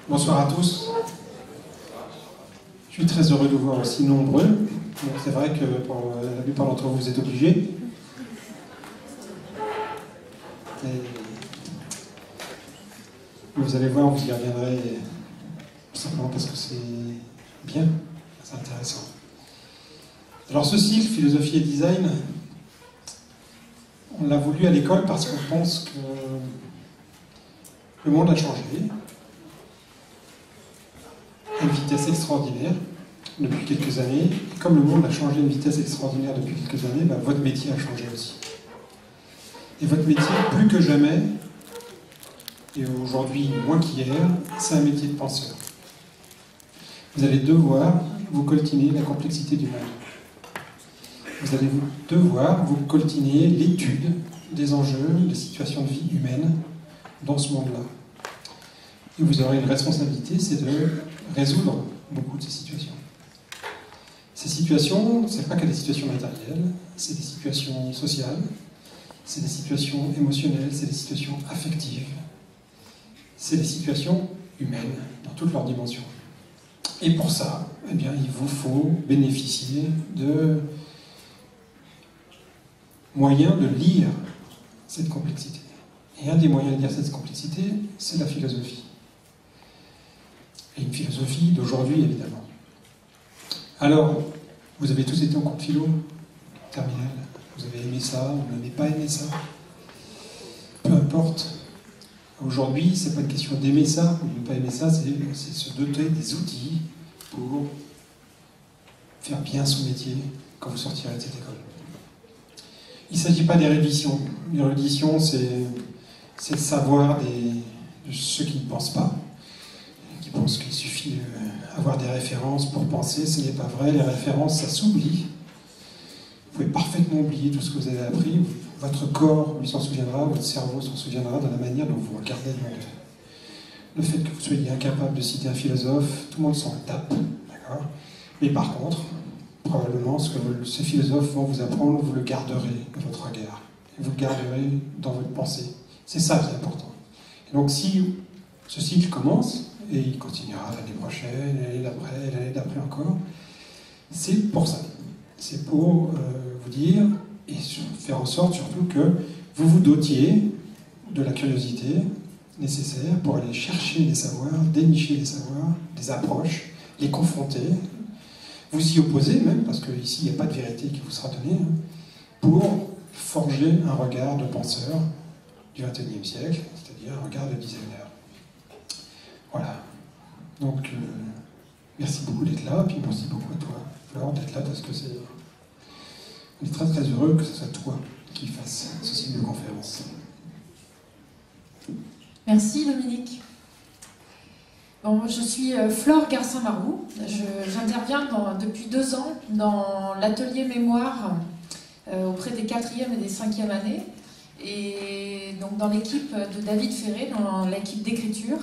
Bonsoir à tous. Je suis très heureux de vous voir aussi nombreux. C'est vrai que pour la plupart d'entre vous, vous êtes obligés. Et vous allez voir, vous y reviendrez tout simplement parce que c'est bien, c'est intéressant. Alors ce cycle, philosophie et design, on l'a voulu à l'école parce qu'on pense que le monde a changé à une vitesse extraordinaire depuis quelques années. Et comme le monde a changé à une vitesse extraordinaire depuis quelques années, votre métier a changé aussi. Et votre métier, plus que jamais, et aujourd'hui moins qu'hier, c'est un métier de penseur. Vous allez devoir vous coltiner la complexité du monde. Vous allez devoir vous coltiner l'étude des enjeux, des situations de vie humaines dans ce monde-là. Et vous aurez une responsabilité, c'est de résoudre beaucoup de ces situations. Ces situations, ce n'est pas que des situations matérielles, c'est des situations sociales, c'est des situations émotionnelles, c'est des situations affectives, c'est des situations humaines dans toutes leurs dimensions. Et pour ça, eh bien, il vous faut bénéficier de moyens de lire cette complexité. Et un des moyens de lire cette complexité, c'est la philosophie. Et une philosophie d'aujourd'hui, évidemment. Alors, vous avez tous été en cours de philo, terminale. Vous avez aimé ça, vous n'avez pas aimé ça. Peu importe. Aujourd'hui, ce n'est pas une question d'aimer ça ou de ne pas aimer ça, c'est se doter des outils pour faire bien son métier quand vous sortirez de cette école. Il ne s'agit pas d'érudition. L'érudition, c'est le savoir de ceux qui ne pensent pas, qui pensent qu'il suffit d'avoir des références pour penser. Ce n'est pas vrai. Les références, ça s'oublie. Vous pouvez parfaitement oublier tout ce que vous avez appris. Votre corps lui s'en souviendra, votre cerveau s'en souviendra de la manière dont vous regardez le monde. Le fait que vous soyez incapable de citer un philosophe, tout le monde s'en tape. D'accord ? Mais par contre, probablement, ce que ces philosophes vont vous apprendre, vous le garderez dans votre regard. Et vous le garderez dans votre pensée. C'est ça qui est important. Et donc si ce cycle commence, et il continuera l'année prochaine, l'année d'après, l'année d'après encore, c'est pour ça. C'est pour vous dire, et faire en sorte surtout que vous vous dotiez de la curiosité nécessaire pour aller chercher des savoirs, dénicher des savoirs, des approches, les confronter, vous y opposer même, parce qu'ici il n'y a pas de vérité qui vous sera donnée, pour forger un regard de penseur du XXIe siècle, c'est-à-dire un regard de designer. Voilà. Donc, merci beaucoup d'être là, puis merci beaucoup à toi, Flore, d'être là, parce que on est très très heureux que ce soit toi qui fasses ce cycle de conférence. Merci Dominique. Bon, je suis Flore Garcin-Marou. J'interviens depuis 2 ans dans l'atelier mémoire auprès des 4e et des 5e années, et donc dans l'équipe de David Ferré, dans l'équipe d'écriture.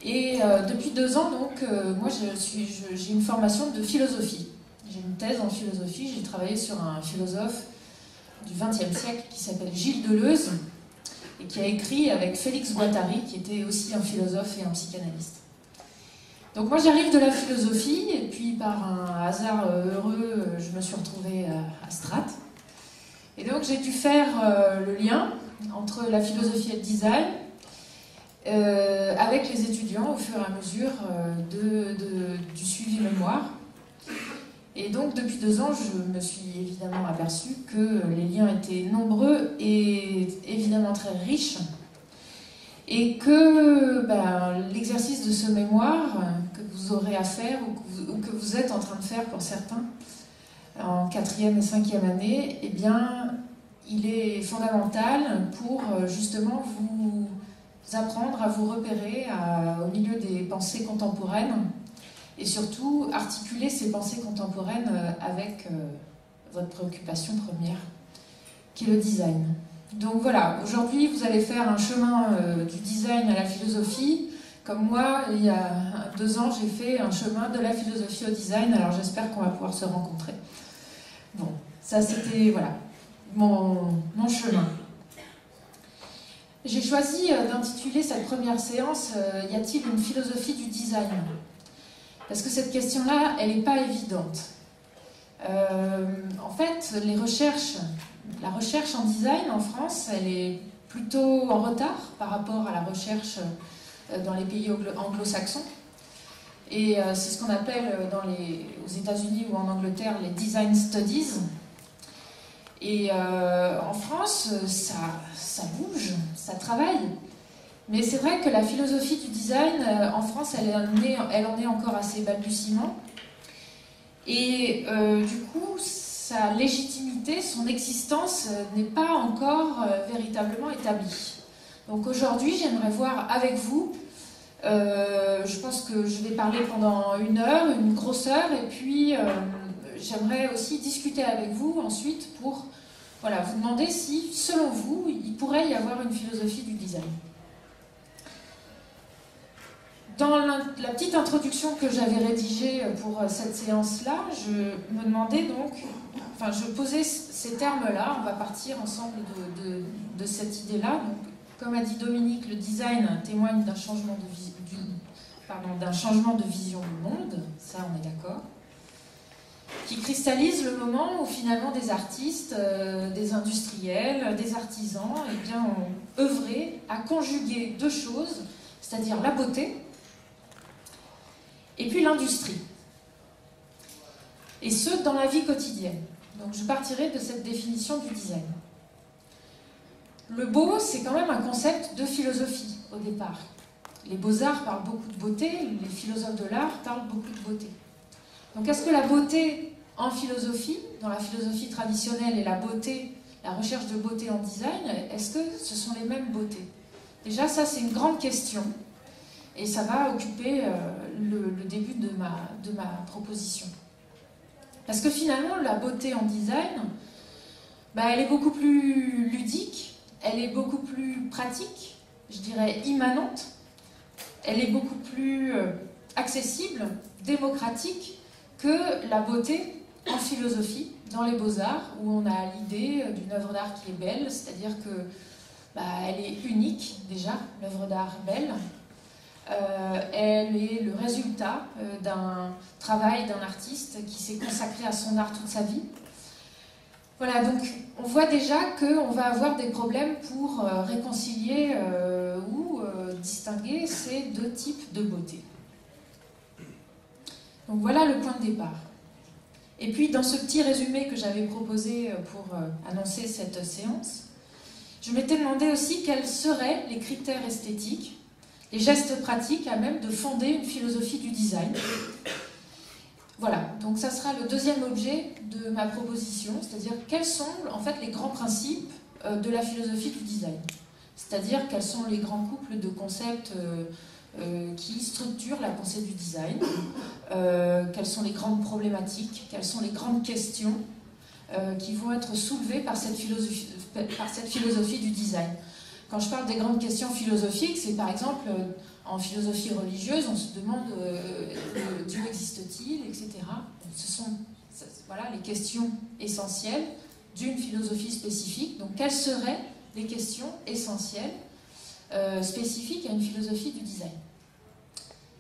Et depuis 2 ans, donc, moi j'ai une formation de philosophie. J'ai une thèse en philosophie, j'ai travaillé sur un philosophe du XXe siècle qui s'appelle Gilles Deleuze, et qui a écrit avec Félix Guattari, qui était aussi un philosophe et un psychanalyste. Donc moi j'arrive de la philosophie, et puis par un hasard heureux, je me suis retrouvée à Stratt. Et donc j'ai dû faire le lien entre la philosophie et le design, avec les étudiants au fur et à mesure du suivi mémoire. Et donc depuis 2 ans, je me suis évidemment aperçue que les liens étaient nombreux et évidemment très riches, et que l'exercice de ce mémoire que vous aurez à faire, ou que vous êtes en train de faire pour certains, en 4e et 5e année, eh bien, il est fondamental pour justement vous apprendre à vous repérer au milieu des pensées contemporaines, et surtout articuler ces pensées contemporaines avec votre préoccupation première, qui est le design. Donc voilà, aujourd'hui vous allez faire un chemin du design à la philosophie. Comme moi, il y a 2 ans, j'ai fait un chemin de la philosophie au design, alors j'espère qu'on va pouvoir se rencontrer. Bon, ça c'était voilà, mon chemin. J'ai choisi d'intituler cette première séance « Y a-t-il une philosophie du design ?» Parce que cette question-là, elle n'est pas évidente. En fait, la recherche en design en France, elle est plutôt en retard par rapport à la recherche dans les pays anglo-saxons. Et c'est ce qu'on appelle aux États-Unis ou en Angleterre les design studies. Et en France, ça bouge, ça travaille. Mais c'est vrai que la philosophie du design en France, elle en est encore assez balbutiement. Et du coup, sa légitimité, son existence n'est pas encore véritablement établie. Donc aujourd'hui, j'aimerais voir avec vous, je pense que je vais parler pendant une grosse heure, et puis j'aimerais aussi discuter avec vous ensuite pour vous demander si, selon vous, il pourrait y avoir une philosophie du design. Dans la petite introduction que j'avais rédigée pour cette séance-là, je me demandais donc, je posais ces termes-là, on va partir ensemble de cette idée-là. Donc, comme a dit Dominique, le design témoigne d'un changement de vision du monde, ça on est d'accord, qui cristallise le moment où finalement des artistes, des industriels, des artisans ont œuvré à conjuguer deux choses, c'est-à-dire la beauté et puis l'industrie. Et ce, dans la vie quotidienne. Donc je partirai de cette définition du design. Le beau, c'est quand même un concept de philosophie au départ. Les beaux-arts parlent beaucoup de beauté, les philosophes de l'art parlent beaucoup de beauté. Donc est-ce que la beauté en philosophie, dans la philosophie traditionnelle, et la beauté, la recherche de beauté en design, est-ce que ce sont les mêmes beautés? Déjà, ça c'est une grande question, et ça va occuper le début de ma proposition. Parce que finalement, la beauté en design, elle est beaucoup plus ludique, elle est beaucoup plus pratique, je dirais immanente, elle est beaucoup plus accessible, démocratique que la beauté en philosophie, dans les beaux-arts, où on a l'idée d'une œuvre d'art qui est belle, c'est-à-dire que elle est unique déjà, l'œuvre d'art belle. Elle est le résultat d'un travail d'un artiste qui s'est consacré à son art toute sa vie. Voilà, donc on voit déjà qu'on va avoir des problèmes pour réconcilier ou distinguer ces deux types de beauté. Donc voilà le point de départ. Et puis dans ce petit résumé que j'avais proposé pour annoncer cette séance, je m'étais demandé aussi quels seraient les critères esthétiques, les gestes pratiques à même de fonder une philosophie du design. Voilà, donc ça sera le deuxième objet de ma proposition, c'est-à-dire quels sont en fait les grands principes de la philosophie du design. C'est-à-dire quels sont les grands couples de concepts qui structurent la pensée du design, quelles sont les grandes problématiques, quelles sont les grandes questions qui vont être soulevées par cette philosophie du design. Quand je parle des grandes questions philosophiques, c'est par exemple, en philosophie religieuse, on se demande Dieu existe-t-il, etc. Ce sont les questions essentielles d'une philosophie spécifique. Donc, quelles seraient les questions essentielles spécifiques à une philosophie du design?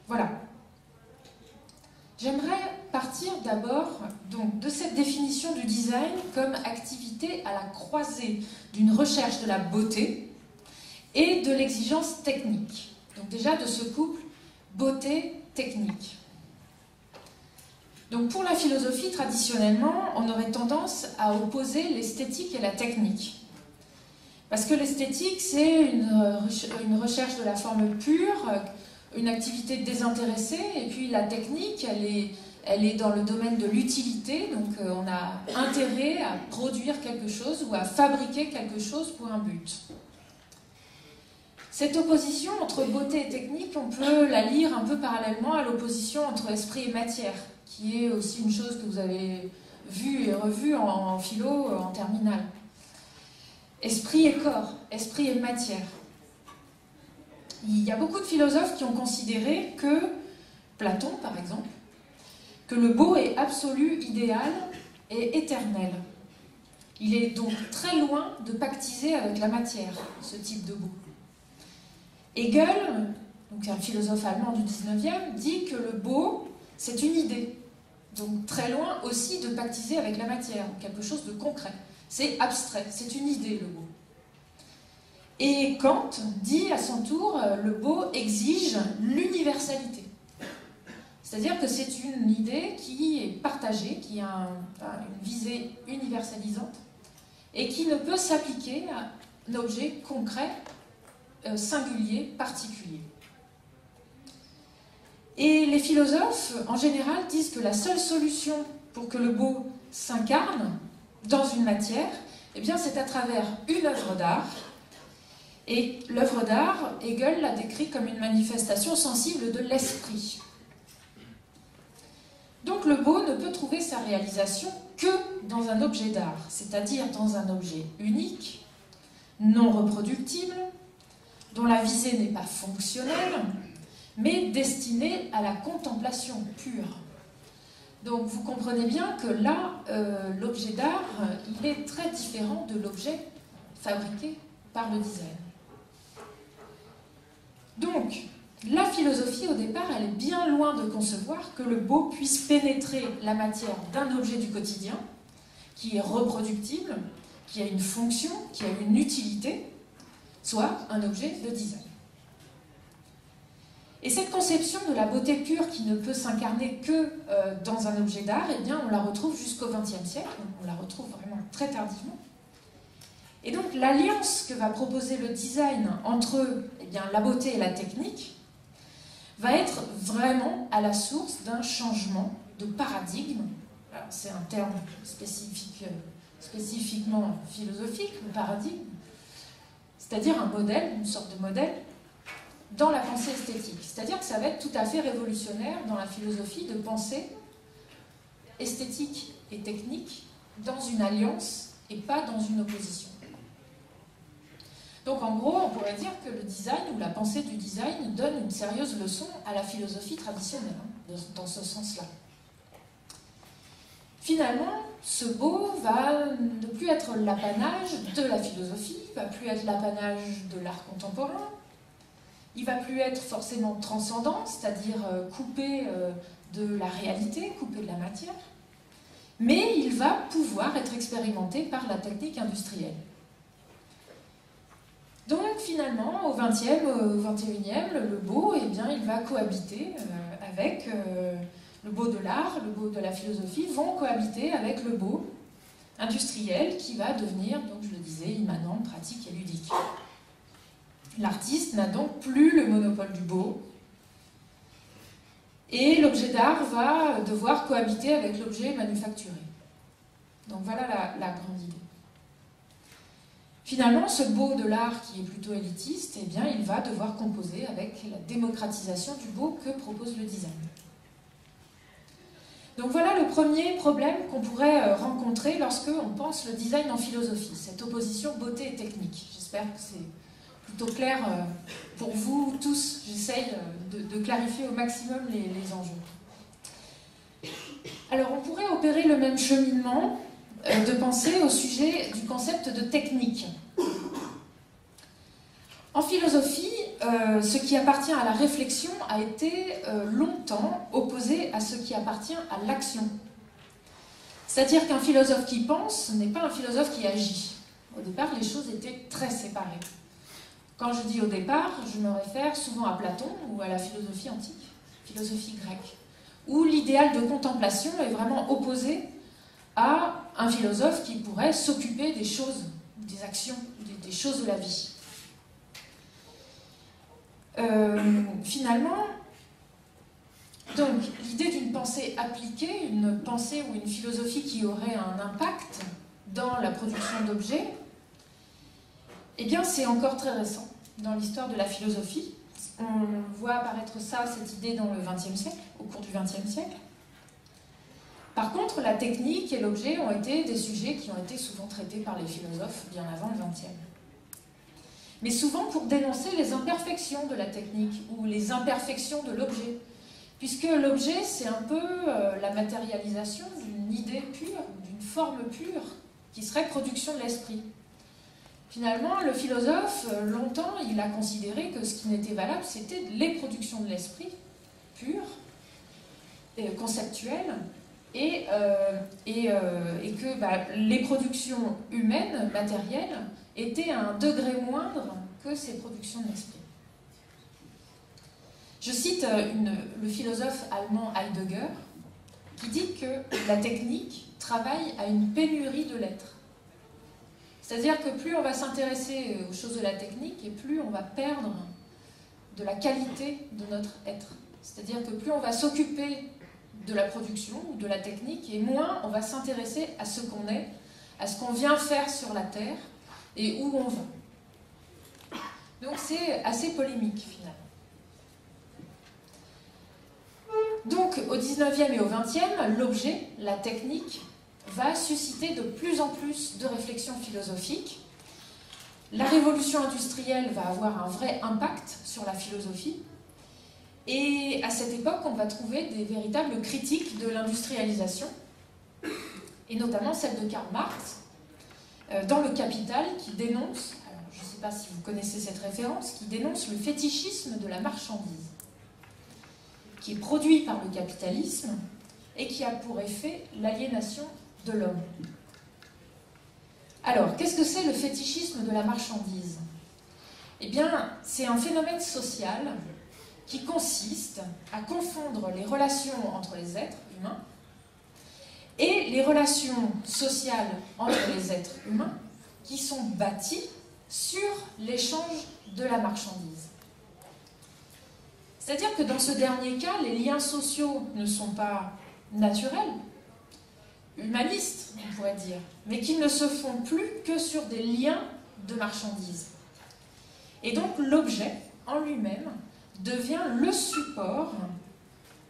Voilà. J'aimerais partir d'abord de cette définition du design comme activité à la croisée d'une recherche de la beauté et de l'exigence technique. Donc déjà de ce couple beauté-technique. Donc pour la philosophie, traditionnellement, on aurait tendance à opposer l'esthétique et la technique. Parce que l'esthétique, c'est une recherche de la forme pure, une activité désintéressée, et puis la technique, elle est dans le domaine de l'utilité, donc on a intérêt à produire quelque chose ou à fabriquer quelque chose pour un but. Cette opposition entre beauté et technique, on peut la lire un peu parallèlement à l'opposition entre esprit et matière, qui est aussi une chose que vous avez vue et revue en philo en terminale. Esprit et corps, esprit et matière. Il y a beaucoup de philosophes qui ont considéré que, Platon par exemple, que le beau est absolu, idéal et éternel. Il est donc très loin de pactiser avec la matière, ce type de beau. Hegel, donc un philosophe allemand du 19e, dit que le beau, c'est une idée. Donc très loin aussi de pactiser avec la matière, quelque chose de concret. C'est abstrait, c'est une idée le beau. Et Kant dit à son tour, le beau exige l'universalité. C'est-à-dire que c'est une idée qui est partagée, qui a une visée universalisante, et qui ne peut s'appliquer à un objet concret, singulier, particulier. Et les philosophes, en général, disent que la seule solution pour que le beau s'incarne dans une matière, eh bien, c'est à travers une œuvre d'art. Et l'œuvre d'art, Hegel l'a décrit comme une manifestation sensible de l'esprit. Donc le beau ne peut trouver sa réalisation que dans un objet d'art, c'est-à-dire dans un objet unique, non reproductible, dont la visée n'est pas fonctionnelle, mais destiné à la contemplation pure. Donc vous comprenez bien que là, l'objet d'art, il est très différent de l'objet fabriqué par le design. Donc, la philosophie, au départ, elle est bien loin de concevoir que le beau puisse pénétrer la matière d'un objet du quotidien, qui est reproductible, qui a une fonction, qui a une utilité, soit un objet de design. Et cette conception de la beauté pure qui ne peut s'incarner que dans un objet d'art, eh bien, on la retrouve jusqu'au XXe siècle, on la retrouve vraiment très tardivement. Et donc l'alliance que va proposer le design entre eh bien, la beauté et la technique va être vraiment à la source d'un changement de paradigme. C'est un terme spécifiquement philosophique, le paradigme, c'est-à-dire un modèle, une sorte de modèle, dans la pensée esthétique. C'est-à-dire que ça va être tout à fait révolutionnaire dans la philosophie de penser esthétique et technique dans une alliance et pas dans une opposition. Donc en gros, on pourrait dire que le design ou la pensée du design donne une sérieuse leçon à la philosophie traditionnelle, dans ce sens-là. Finalement, ce beau va ne plus être l'apanage de la philosophie, va plus être l'apanage de l'art contemporain, il va plus être forcément transcendant, c'est-à-dire coupé de la réalité, coupé de la matière, mais il va pouvoir être expérimenté par la technique industrielle. Donc finalement, au XXe, au XXIe, le beau, eh bien, il va cohabiter avec le beau de l'art, le beau de la philosophie, vont cohabiter avec le beau industriel qui va devenir, donc je le disais, immanent, pratique et ludique. L'artiste n'a donc plus le monopole du beau, et l'objet d'art va devoir cohabiter avec l'objet manufacturé. Donc voilà la grande idée. Finalement, ce beau de l'art qui est plutôt élitiste, eh bien, il va devoir composer avec la démocratisation du beau que propose le design. Donc voilà le premier problème qu'on pourrait rencontrer lorsque on pense le design en philosophie, cette opposition beauté et technique. J'espère que c'est plutôt clair pour vous tous. J'essaye de clarifier au maximum les enjeux. Alors on pourrait opérer le même cheminement de pensée au sujet du concept de technique. En philosophie, ce qui appartient à la réflexion a été longtemps opposé à ce qui appartient à l'action. C'est-à-dire qu'un philosophe qui pense n'est pas un philosophe qui agit. Au départ, les choses étaient très séparées. Quand je dis au départ, je me réfère souvent à Platon ou à la philosophie antique, philosophie grecque, où l'idéal de contemplation est vraiment opposé à un philosophe qui pourrait s'occuper des choses, des actions, des choses de la vie. Finalement, donc l'idée d'une pensée appliquée, une pensée ou une philosophie qui aurait un impact dans la production d'objets, eh bien c'est encore très récent dans l'histoire de la philosophie. On voit apparaître cette idée dans le XXe siècle, au cours du XXe siècle. Par contre, la technique et l'objet ont été des sujets qui ont été souvent traités par les philosophes bien avant le XXe. Mais souvent pour dénoncer les imperfections de la technique ou les imperfections de l'objet, puisque l'objet, c'est un peu la matérialisation d'une idée pure, d'une forme pure, qui serait production de l'esprit. Finalement, le philosophe, longtemps, il a considéré que ce qui n'était valable, c'était les productions de l'esprit, pures, conceptuelles, et que les productions humaines, matérielles, étaient à un degré moindre que ces productions de l'esprit. Je cite le philosophe allemand Heidegger, qui dit que la technique travaille à une pénurie de l'être. C'est-à-dire que plus on va s'intéresser aux choses de la technique, et plus on va perdre de la qualité de notre être. C'est-à-dire que plus on va s'occuper de la production ou de la technique, et moins on va s'intéresser à ce qu'on est, à ce qu'on vient faire sur la Terre, et où on va. Donc c'est assez polémique, finalement. Donc, au 19e et au 20e, l'objet, la technique, va susciter de plus en plus de réflexions philosophiques. La révolution industrielle va avoir un vrai impact sur la philosophie. Et à cette époque, on va trouver des véritables critiques de l'industrialisation, et notamment celle de Karl Marx, dans Le Capital, qui dénonce, alors je ne sais pas si vous connaissez cette référence, qui dénonce le fétichisme de la marchandise, qui est produit par le capitalisme et qui a pour effet l'aliénation de l'homme. Alors, qu'est-ce que c'est le fétichisme de la marchandise? Eh bien, c'est un phénomène social qui consiste à confondre les relations entre les êtres humains et les relations sociales entre les êtres humains qui sont bâties sur l'échange de la marchandise. C'est-à-dire que dans ce dernier cas, les liens sociaux ne sont pas naturels, humanistes, on pourrait dire, mais qu'ils ne se font plus que sur des liens de marchandises. Et donc l'objet en lui-même devient le support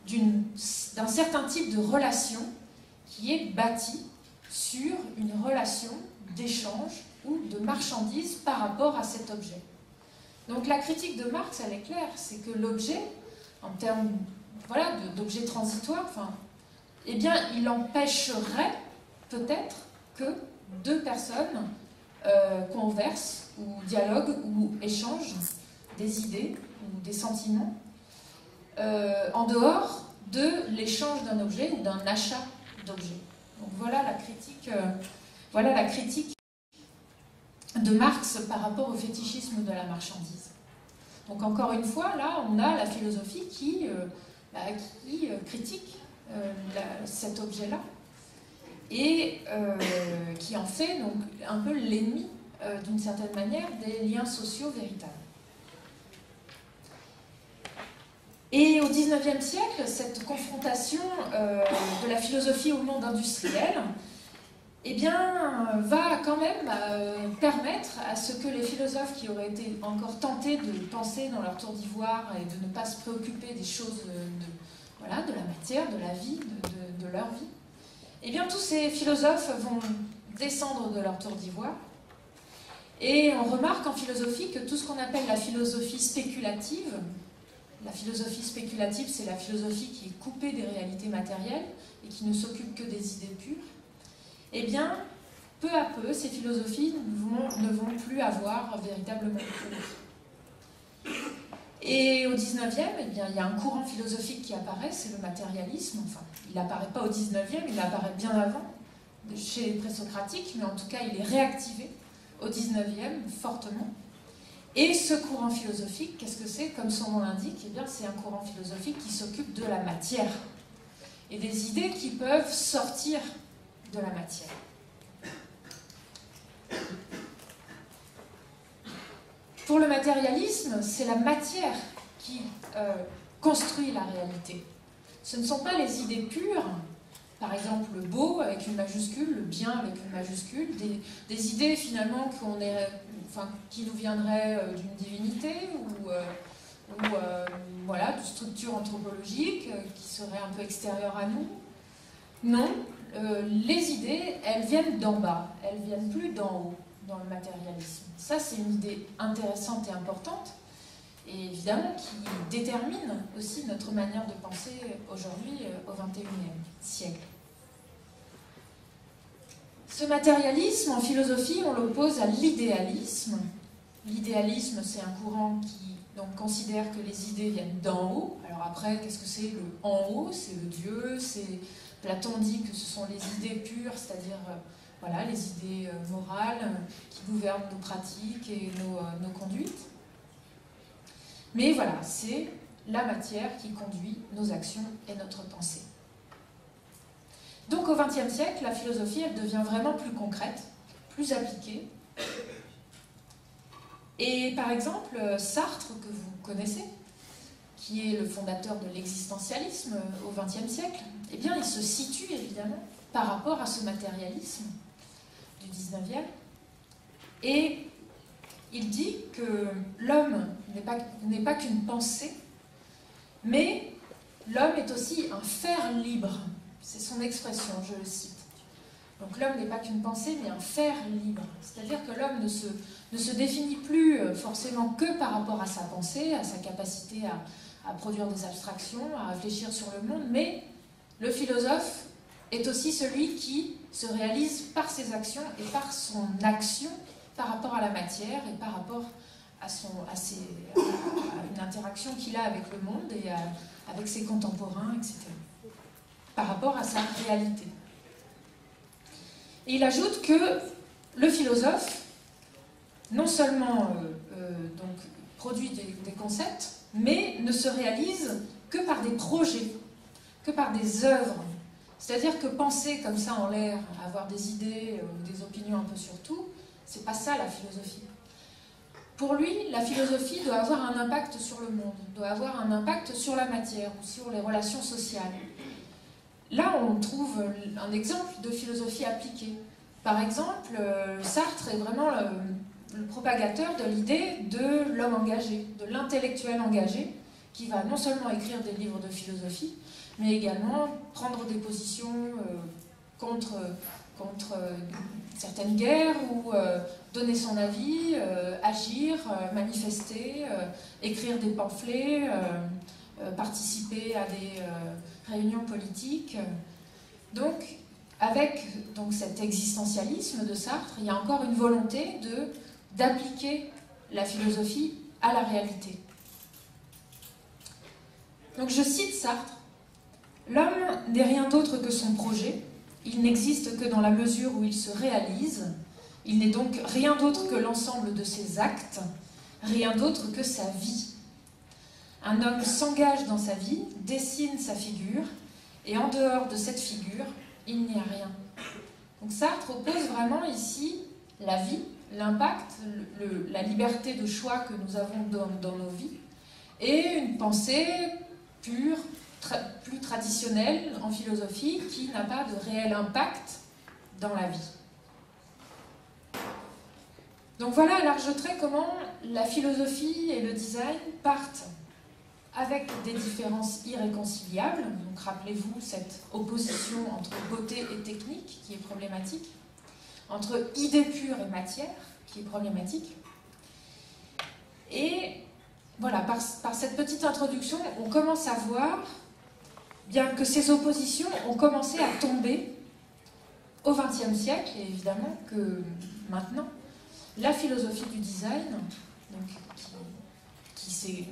d'un certain type de relation qui est bâti sur une relation d'échange ou de marchandise par rapport à cet objet. Donc la critique de Marx, elle est claire, c'est que l'objet, en termes d'objet transitoire, eh bien, il empêcherait peut-être que deux personnes conversent ou dialoguent ou échangent des idées ou des sentiments en dehors de l'échange d'un objet ou d'un achat d'objet. Donc voilà la critique de Marx par rapport au fétichisme de la marchandise. Donc encore une fois, là, on a la philosophie qui critique cet objet-là et qui en fait donc un peu l'ennemi, d'une certaine manière, des liens sociaux véritables. Et au XIXe siècle, cette confrontation de la philosophie au monde industriel eh bien, va quand même permettre à ce que les philosophes qui auraient été encore tentés de penser dans leur tour d'ivoire et de ne pas se préoccuper des choses de la matière, de la vie, de leur vie, eh bien, tous ces philosophes vont descendre de leur tour d'ivoire. Et on remarque en philosophie que tout ce qu'on appelle la philosophie spéculative, c'est la philosophie qui est coupée des réalités matérielles et qui ne s'occupe que des idées pures. Eh bien, peu à peu, ces philosophies ne vont plus avoir véritablement cours. Et au XIXe, eh bien, il y a un courant philosophique qui apparaît, c'est le matérialisme. Enfin, il n'apparaît pas au XIXe, il apparaît bien avant, chez les présocratiques, mais en tout cas, il est réactivé au XIXe fortement. Et ce courant philosophique, qu'est-ce que c'est? Comme son nom l'indique, eh bien, c'est un courant philosophique qui s'occupe de la matière et des idées qui peuvent sortir de la matière. Pour le matérialisme, c'est la matière qui construit la réalité. Ce ne sont pas les idées pures, par exemple le beau avec une majuscule, le bien avec une majuscule, des idées finalement qui nous viendraient d'une divinité ou de structures anthropologiques qui seraient un peu extérieures à nous. Non, les idées, elles viennent d'en bas, elles viennent plus d'en haut dans le matérialisme. Ça, c'est une idée intéressante et importante, et évidemment qui détermine aussi notre manière de penser aujourd'hui au XXIe siècle. Ce matérialisme, en philosophie, on l'oppose à l'idéalisme. L'idéalisme, c'est un courant qui donc, considère que les idées viennent d'en haut. Alors après, qu'est-ce que c'est le en haut? C'est le Dieu, c'est... Platon dit que ce sont les idées pures, c'est-à-dire voilà, les idées morales qui gouvernent nos pratiques et nos conduites. Mais voilà, c'est la matière qui conduit nos actions et notre pensée. Donc au XXe siècle, la philosophie, elle devient vraiment plus concrète, plus appliquée. Et par exemple, Sartre, que vous connaissez, qui est le fondateur de l'existentialisme au XXe siècle, eh bien, il se situe évidemment par rapport à ce matérialisme du XIXe. Et il dit que l'homme n'est pas qu'une pensée, mais l'homme est aussi un fer libre. C'est son expression, je le cite. Donc l'homme n'est pas qu'une pensée, mais un fer libre. C'est-à-dire que l'homme ne se définit plus forcément que par rapport à sa pensée, à sa capacité à produire des abstractions, à réfléchir sur le monde, mais le philosophe est aussi celui qui se réalise par ses actions et par son action par rapport à la matière et par rapport à une interaction qu'il a avec le monde et avec ses contemporains, etc. Par rapport à sa réalité. Et il ajoute que le philosophe, non seulement donc, produit des concepts, mais ne se réalise que par des projets, que par des œuvres. C'est-à-dire que penser comme ça en l'air, avoir des idées ou des opinions un peu sur tout, c'est pas ça la philosophie. Pour lui, la philosophie doit avoir un impact sur le monde, doit avoir un impact sur la matière ou sur les relations sociales. Là, on trouve un exemple de philosophie appliquée. Par exemple, Sartre est vraiment le propagateur de l'idée de l'homme engagé, de l'intellectuel engagé, qui va non seulement écrire des livres de philosophie, mais également prendre des positions contre certaines guerres ou donner son avis, agir, manifester, écrire des pamphlets, participer à des réunions politiques. Donc, avec cet existentialisme de Sartre, il y a encore une volonté d'appliquer la philosophie à la réalité. Donc je cite Sartre, « L'homme n'est rien d'autre que son projet, il n'existe que dans la mesure où il se réalise, il n'est donc rien d'autre que l'ensemble de ses actes, rien d'autre que sa vie. Un homme s'engage dans sa vie, dessine sa figure, et en dehors de cette figure, il n'y a rien. » Donc Sartre oppose vraiment ici la vie, l'impact, la liberté de choix que nous avons dans nos vies, et une pensée pure, plus traditionnelle en philosophie, qui n'a pas de réel impact dans la vie. Donc voilà à large trait comment la philosophie et le design partent avec des différences irréconciliables. Donc rappelez-vous cette opposition entre beauté et technique qui est problématique, entre idée pure et matière qui est problématique. Et voilà, par cette petite introduction, on commence à voir bien que ces oppositions ont commencé à tomber au XXe siècle, et évidemment que maintenant, la philosophie du design, donc, qui s'est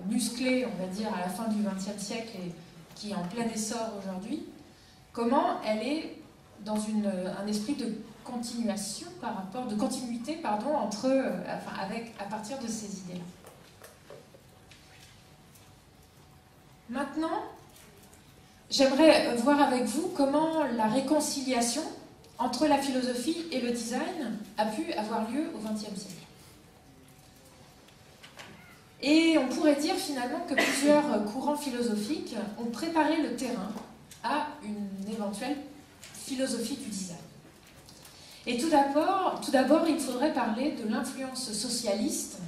musclée, on va dire, à la fin du XXe siècle et qui est en plein essor aujourd'hui, comment elle est dans un esprit de continuation de continuité entre, à partir de ces idées-là. Maintenant, j'aimerais voir avec vous comment la réconciliation entre la philosophie et le design a pu avoir lieu au XXe siècle. Et on pourrait dire finalement que plusieurs courants philosophiques ont préparé le terrain à une éventuelle philosophie du design. Et tout d'abord, il faudrait parler de l'influence socialiste,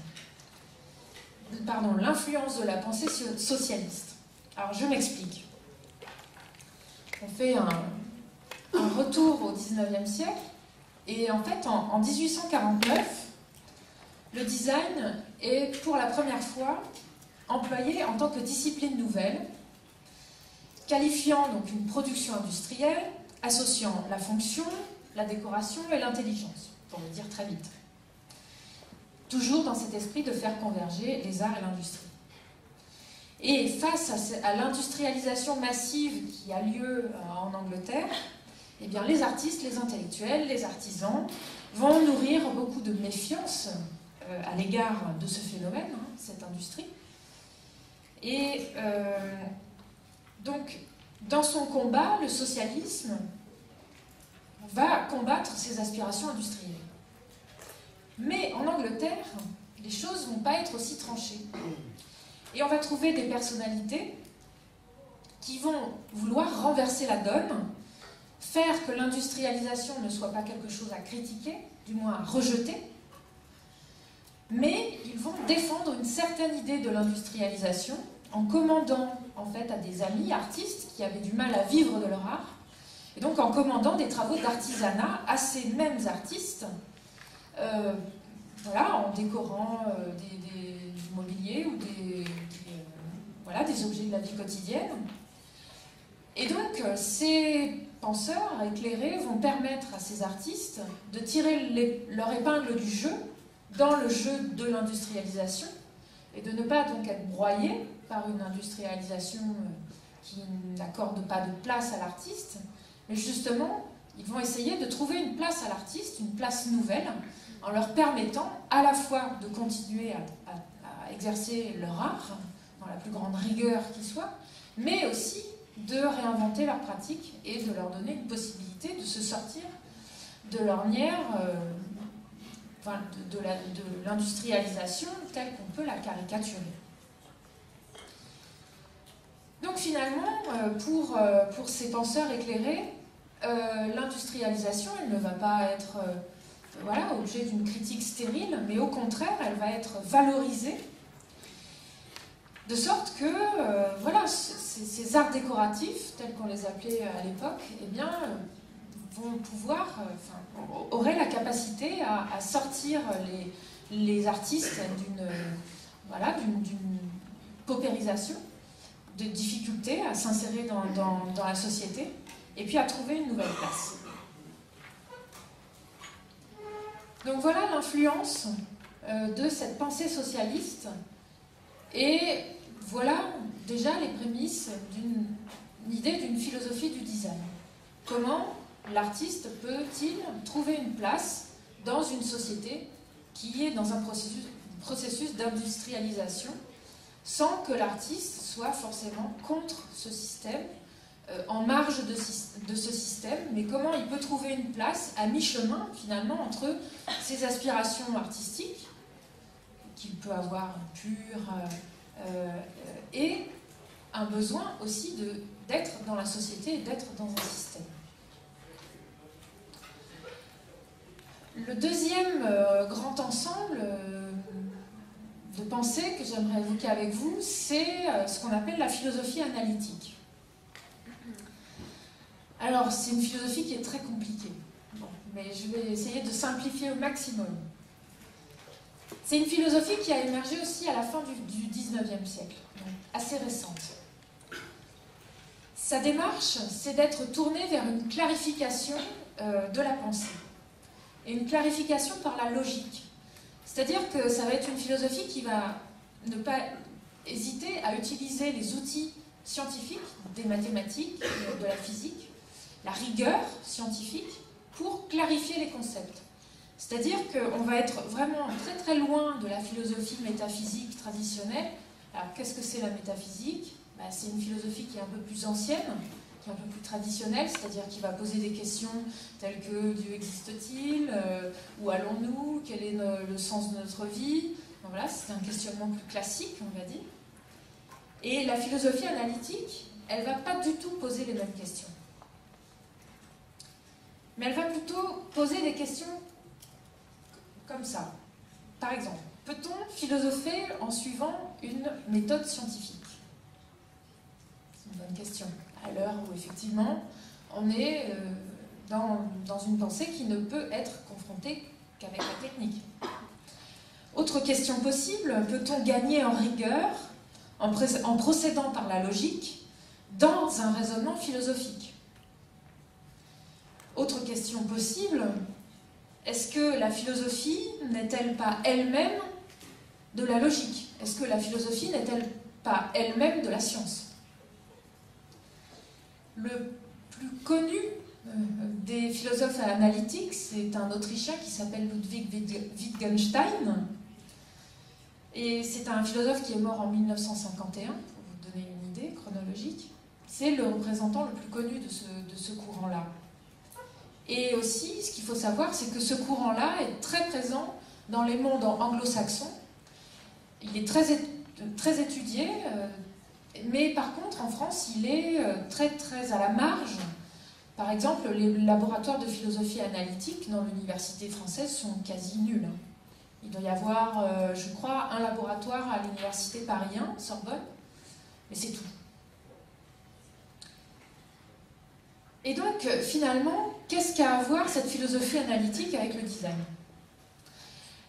l'influence de la pensée socialiste. Alors je m'explique. On fait un retour au XIXe siècle, et en fait, en 1849, le design est pour la première fois employé en tant que discipline nouvelle, qualifiant donc une production industrielle, associant la fonction, la décoration et l'intelligence, pour le dire très vite. Toujours dans cet esprit de faire converger les arts et l'industrie. Et face à l'industrialisation massive qui a lieu en Angleterre, eh bien, les artistes, les intellectuels, les artisans vont nourrir beaucoup de méfiance à l'égard de ce phénomène, cette industrie. Et donc, dans son combat, le socialisme va combattre ces aspirations industrielles. Mais en Angleterre, les choses ne vont pas être aussi tranchées. Et on va trouver des personnalités qui vont vouloir renverser la donne, faire que l'industrialisation ne soit pas quelque chose à critiquer, du moins à rejeter, mais ils vont défendre une certaine idée de l'industrialisation en commandant en fait à des amis artistes qui avaient du mal à vivre de leur art, et donc en commandant des travaux d'artisanat à ces mêmes artistes, voilà, en décorant du mobilier ou voilà, des objets de la vie quotidienne. Et donc, ces penseurs éclairés vont permettre à ces artistes de tirer leur épingle du jeu dans le jeu de l'industrialisation et de ne pas donc être broyés par une industrialisation qui n'accorde pas de place à l'artiste, mais justement, ils vont essayer de trouver une place à l'artiste, une place nouvelle, en leur permettant à la fois de continuer à exercer leur art dans la plus grande rigueur qui soit, mais aussi de réinventer leur pratique et de leur donner une possibilité de se sortir de l'ornière de l'industrialisation telle qu'on peut la caricaturer. Donc finalement, pour ces penseurs éclairés, l'industrialisation, elle ne va pas être voilà, objet d'une critique stérile, mais au contraire, elle va être valorisée, de sorte que voilà, ces arts décoratifs, tels qu'on les appelait à l'époque, eh bien, vont pouvoir, auraient la capacité à sortir les artistes d'une paupérisation, de difficultés à s'insérer dans la société, et puis à trouver une nouvelle place. Donc voilà l'influence de cette pensée socialiste, et voilà déjà les prémices d'une idée d'une philosophie du design. Comment l'artiste peut-il trouver une place dans une société qui est dans un processus d'industrialisation sans que l'artiste soit forcément contre ce système, en marge de ce système, mais comment il peut trouver une place à mi-chemin finalement entre ses aspirations artistiques, qu'il peut avoir pures, et un besoin aussi d'être dans la société et d'être dans un système. Le deuxième grand ensemble de pensée que j'aimerais évoquer avec vous, c'est ce qu'on appelle la philosophie analytique. Alors, c'est une philosophie qui est très compliquée, mais je vais essayer de simplifier au maximum. C'est une philosophie qui a émergé aussi à la fin du 19e siècle, donc assez récente. Sa démarche, c'est d'être tournée vers une clarification de la pensée, et une clarification par la logique. C'est-à-dire que ça va être une philosophie qui va ne pas hésiter à utiliser les outils scientifiques, des mathématiques, de la physique, la rigueur scientifique, pour clarifier les concepts. C'est-à-dire qu'on va être vraiment très très loin de la philosophie métaphysique traditionnelle. Alors qu'est-ce que c'est la métaphysique ? C'est une philosophie qui est un peu plus ancienne, qui est un peu plus traditionnelle, c'est-à-dire qui va poser des questions telles que Dieu existe-t-il ? Où allons-nous ? Quel est le sens de notre vie ? Donc voilà, c'est un questionnement plus classique, on va dire. Et la philosophie analytique, elle ne va pas du tout poser les mêmes questions. Mais elle va plutôt poser des questions comme ça. Par exemple, peut-on philosopher en suivant une méthode scientifique ? C'est une bonne question. À l'heure où, effectivement, on est dans une pensée qui ne peut être confrontée qu'avec la technique. Autre question possible, peut-on gagner en rigueur en procédant par la logique dans un raisonnement philosophique ? Autre question possible, est-ce que la philosophie n'est-elle pas elle-même de la logique? Est-ce que la philosophie n'est-elle pas elle-même de la science? Le plus connu des philosophes analytiques, c'est un Autrichien qui s'appelle Ludwig Wittgenstein. Et c'est un philosophe qui est mort en 1951, pour vous donner une idée chronologique. C'est le représentant le plus connu de ce courant-là. Et aussi, ce qu'il faut savoir, c'est que ce courant-là est très présent dans les mondes anglo-saxons. Il est très étudié, mais par contre, en France, il est très à la marge. Par exemple, les laboratoires de philosophie analytique dans l'université française sont quasi nuls. Il doit y avoir, je crois, un laboratoire à l'université Paris 1, Sorbonne, mais c'est tout. Et donc, finalement, qu'est-ce qu'a à voir cette philosophie analytique avec le design?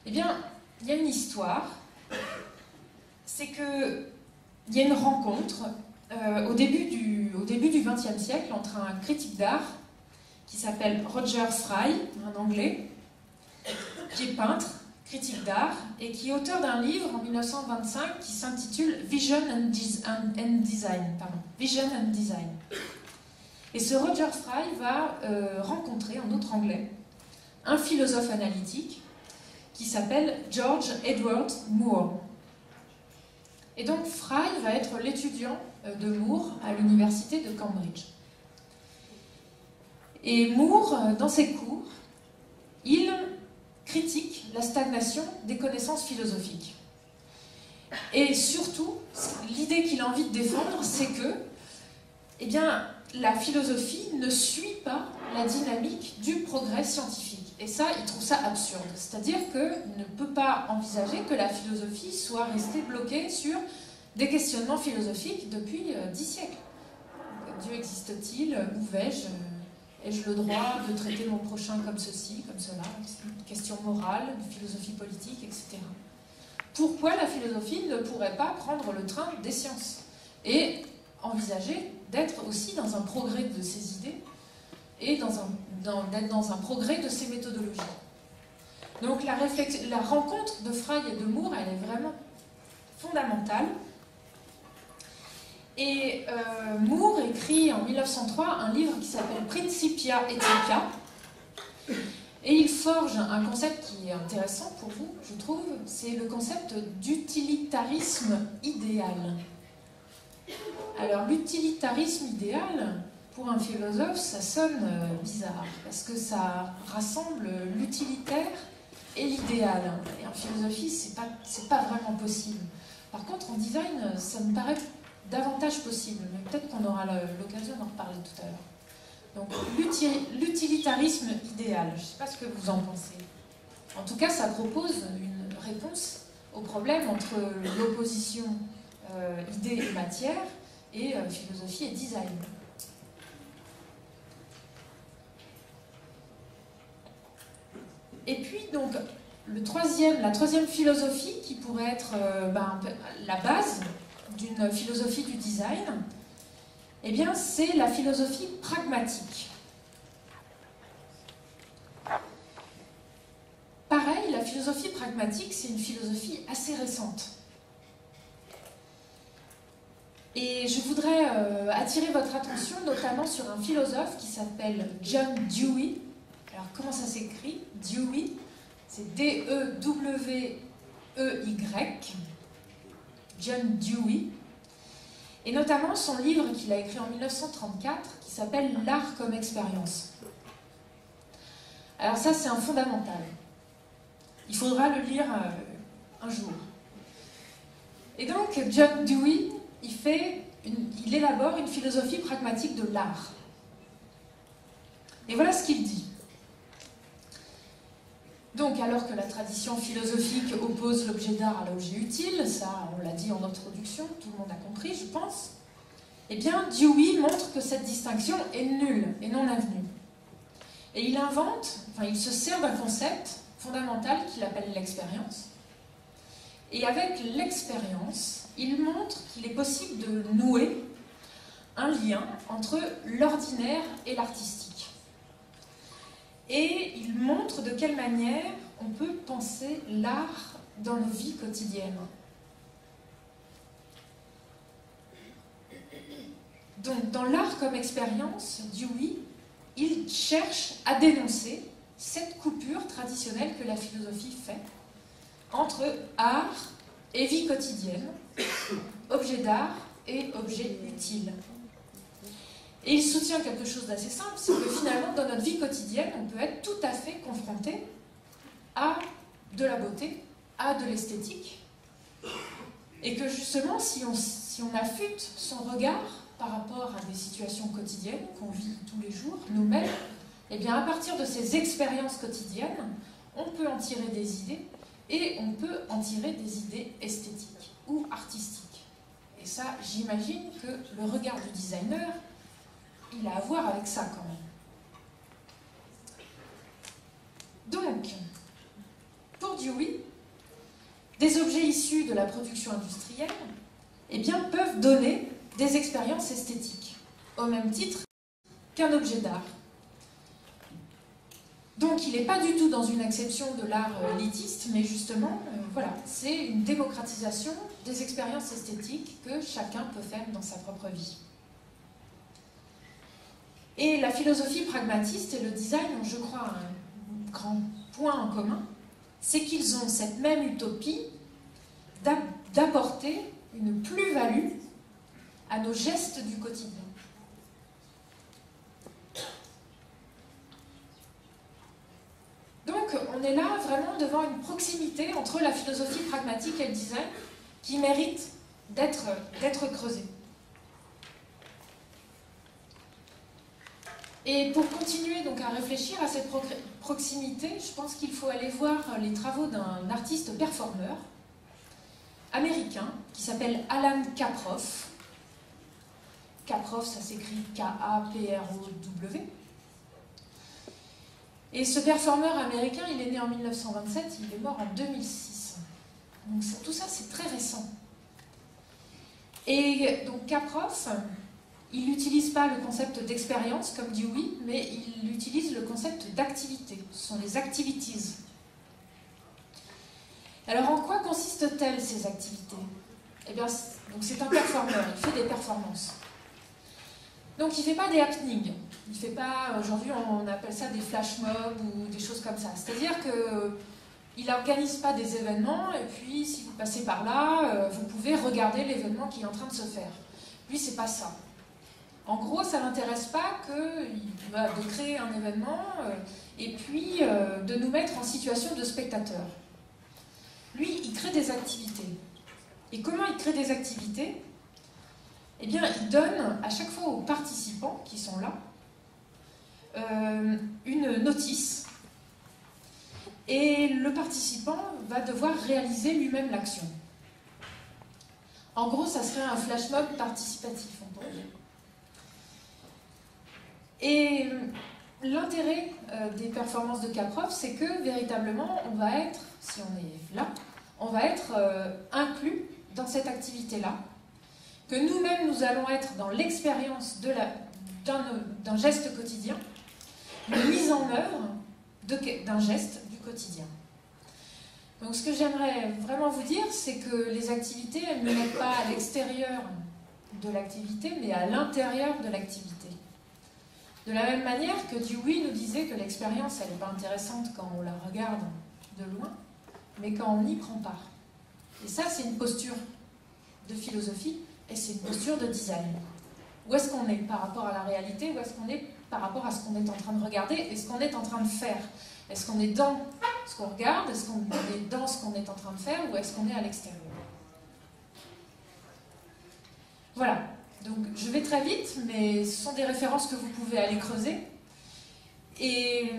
Eh bien, il y a une histoire. C'est qu'il y a une rencontre au début du XXe siècle entre un critique d'art qui s'appelle Roger Fry, un Anglais, qui est peintre, critique d'art, et qui est auteur d'un livre en 1925 qui s'intitule Vision and Design. Vision and Design. Et ce Roger Fry va rencontrer, un autre Anglais, un philosophe analytique qui s'appelle George Edward Moore. Et donc Fry va être l'étudiant de Moore à l'université de Cambridge. Et Moore, dans ses cours, il critique la stagnation des connaissances philosophiques. Et surtout, l'idée qu'il a envie de défendre, c'est que, eh bien, la philosophie ne suit pas la dynamique du progrès scientifique. Et ça, il trouve ça absurde. C'est-à-dire qu'il ne peut pas envisager que la philosophie soit restée bloquée sur des questionnements philosophiques depuis 10 siècles. Dieu existe-t-il? Où vais-je? Ai-je le droit de traiter mon prochain comme ceci, comme cela? Une question morale, de philosophie politique, etc. Pourquoi la philosophie ne pourrait pas prendre le train des sciences et envisager d'être aussi dans un progrès de ses idées et d'être dans un progrès de ses méthodologies? Donc la rencontre de Fry et de Moore, elle est vraiment fondamentale. Et Moore écrit en 1903 un livre qui s'appelle Principia Ethica. Et il forge un concept qui est intéressant pour vous, je trouve, c'est le concept d'utilitarisme idéal. Alors l'utilitarisme idéal, pour un philosophe, ça sonne bizarre, parce que ça rassemble l'utilitaire et l'idéal. Et en philosophie, c'est pas vraiment possible. Par contre, en design, ça me paraît davantage possible, mais peut-être qu'on aura l'occasion d'en reparler tout à l'heure. Donc, l'utilitarisme idéal, je ne sais pas ce que vous en pensez. En tout cas, ça propose une réponse au problème entre l'opposition idée et matière et philosophie et design. Et puis, donc, la troisième philosophie qui pourrait être la base d'une philosophie du design, eh bien, c'est la philosophie pragmatique. Pareil, la philosophie pragmatique, c'est une philosophie assez récente. Et je voudrais attirer votre attention notamment sur un philosophe qui s'appelle John Dewey. Alors, comment ça s'écrit? Dewey, c'est D-E-W-E-Y. John Dewey. Et notamment son livre qu'il a écrit en 1934 qui s'appelle L'art comme expérience. Alors ça, c'est un fondamental. Il faudra le lire un jour. Et donc, John Dewey, il élabore une philosophie pragmatique de l'art. Et voilà ce qu'il dit. Donc, alors que la tradition philosophique oppose l'objet d'art à l'objet utile, ça, on l'a dit en introduction, tout le monde a compris, je pense, eh bien, Dewey montre que cette distinction est nulle et non avenue. Et il se sert d'un concept fondamental qu'il appelle l'expérience. Et avec l'expérience, il montre qu'il est possible de nouer un lien entre l'ordinaire et l'artistique. Et il montre de quelle manière on peut penser l'art dans nos vies quotidiennes. Donc, dans l'art comme expérience, Dewey, il cherche à dénoncer cette coupure traditionnelle que la philosophie fait entre art et vie quotidienne, objet d'art et objet utile. Et il soutient quelque chose d'assez simple, c'est que finalement, dans notre vie quotidienne, on peut être tout à fait confronté à de la beauté, à de l'esthétique, et que justement, si on affûte son regard par rapport à des situations quotidiennes qu'on vit tous les jours, nous-mêmes, eh bien, à partir de ces expériences quotidiennes, on peut en tirer des idées, et on peut en tirer des idées esthétiques ou artistiques. Et ça, j'imagine que le regard du designer, il a à voir avec ça quand même. Donc, pour Dewey, des objets issus de la production industrielle, eh bien, peuvent donner des expériences esthétiques, au même titre qu'un objet d'art. Donc il n'est pas du tout dans une acception de l'art élitiste, mais justement, voilà, c'est une démocratisation des expériences esthétiques que chacun peut faire dans sa propre vie. Et la philosophie pragmatiste et le design ont, je crois, un grand point en commun, c'est qu'ils ont cette même utopie d'apporter une plus-value à nos gestes du quotidien. Donc, on est là vraiment devant une proximité entre la philosophie pragmatique et le design qui mérite d'être creusée. Et pour continuer donc à réfléchir à cette proximité, je pense qu'il faut aller voir les travaux d'un artiste performeur américain qui s'appelle Alan Caproff. Caproff, ça s'écrit K-A-P-R-O-W. Et ce performeur américain, il est né en 1927, il est mort en 2006. Donc tout ça, c'est très récent. Et donc Caproff, il n'utilise pas le concept d'expérience comme Dewey, mais il utilise le concept d'activité. Ce sont les activities. Alors en quoi consistent-elles ces activités? Eh bien, c'est un performeur, il fait des performances. Donc il ne fait pas des happenings, il fait pas, aujourd'hui on appelle ça des flash mobs ou des choses comme ça. C'est-à-dire qu'il n'organise pas des événements et puis si vous passez par là, vous pouvez regarder l'événement qui est en train de se faire. Lui, c'est pas ça. En gros, ça ne l'intéresse pas de créer un événement et puis de nous mettre en situation de spectateur. Lui, il crée des activités. Et comment il crée des activités? Eh bien, il donne à chaque fois aux participants qui sont là une notice et le participant va devoir réaliser lui-même l'action. En gros, ça serait un flash mob participatif, on pourrait dire. Et l'intérêt des performances de Caproff, c'est que véritablement, on va être, si on est là, on va être inclus dans cette activité-là, que nous-mêmes, nous allons être dans l'expérience d'un geste quotidien, une mise en œuvre d'un geste du quotidien. Donc ce que j'aimerais vraiment vous dire, c'est que les activités, elles ne mettent pas à l'extérieur de l'activité, mais à l'intérieur de l'activité. De la même manière que Dewey nous disait que l'expérience, elle n'est pas intéressante quand on la regarde de loin, mais quand on y prend part. Et ça, c'est une posture de philosophie et c'est une posture de design. Où est-ce qu'on est par rapport à la réalité? Où est-ce qu'on est par rapport à ce qu'on est en train de regarder et ce qu'on est en train de faire? Est-ce qu'on est dans ce qu'on regarde? Est-ce qu'on est dans ce qu'on est en train de faire? Ou est-ce qu'on est à l'extérieur? Voilà. Donc, je vais très vite, mais ce sont des références que vous pouvez aller creuser. Et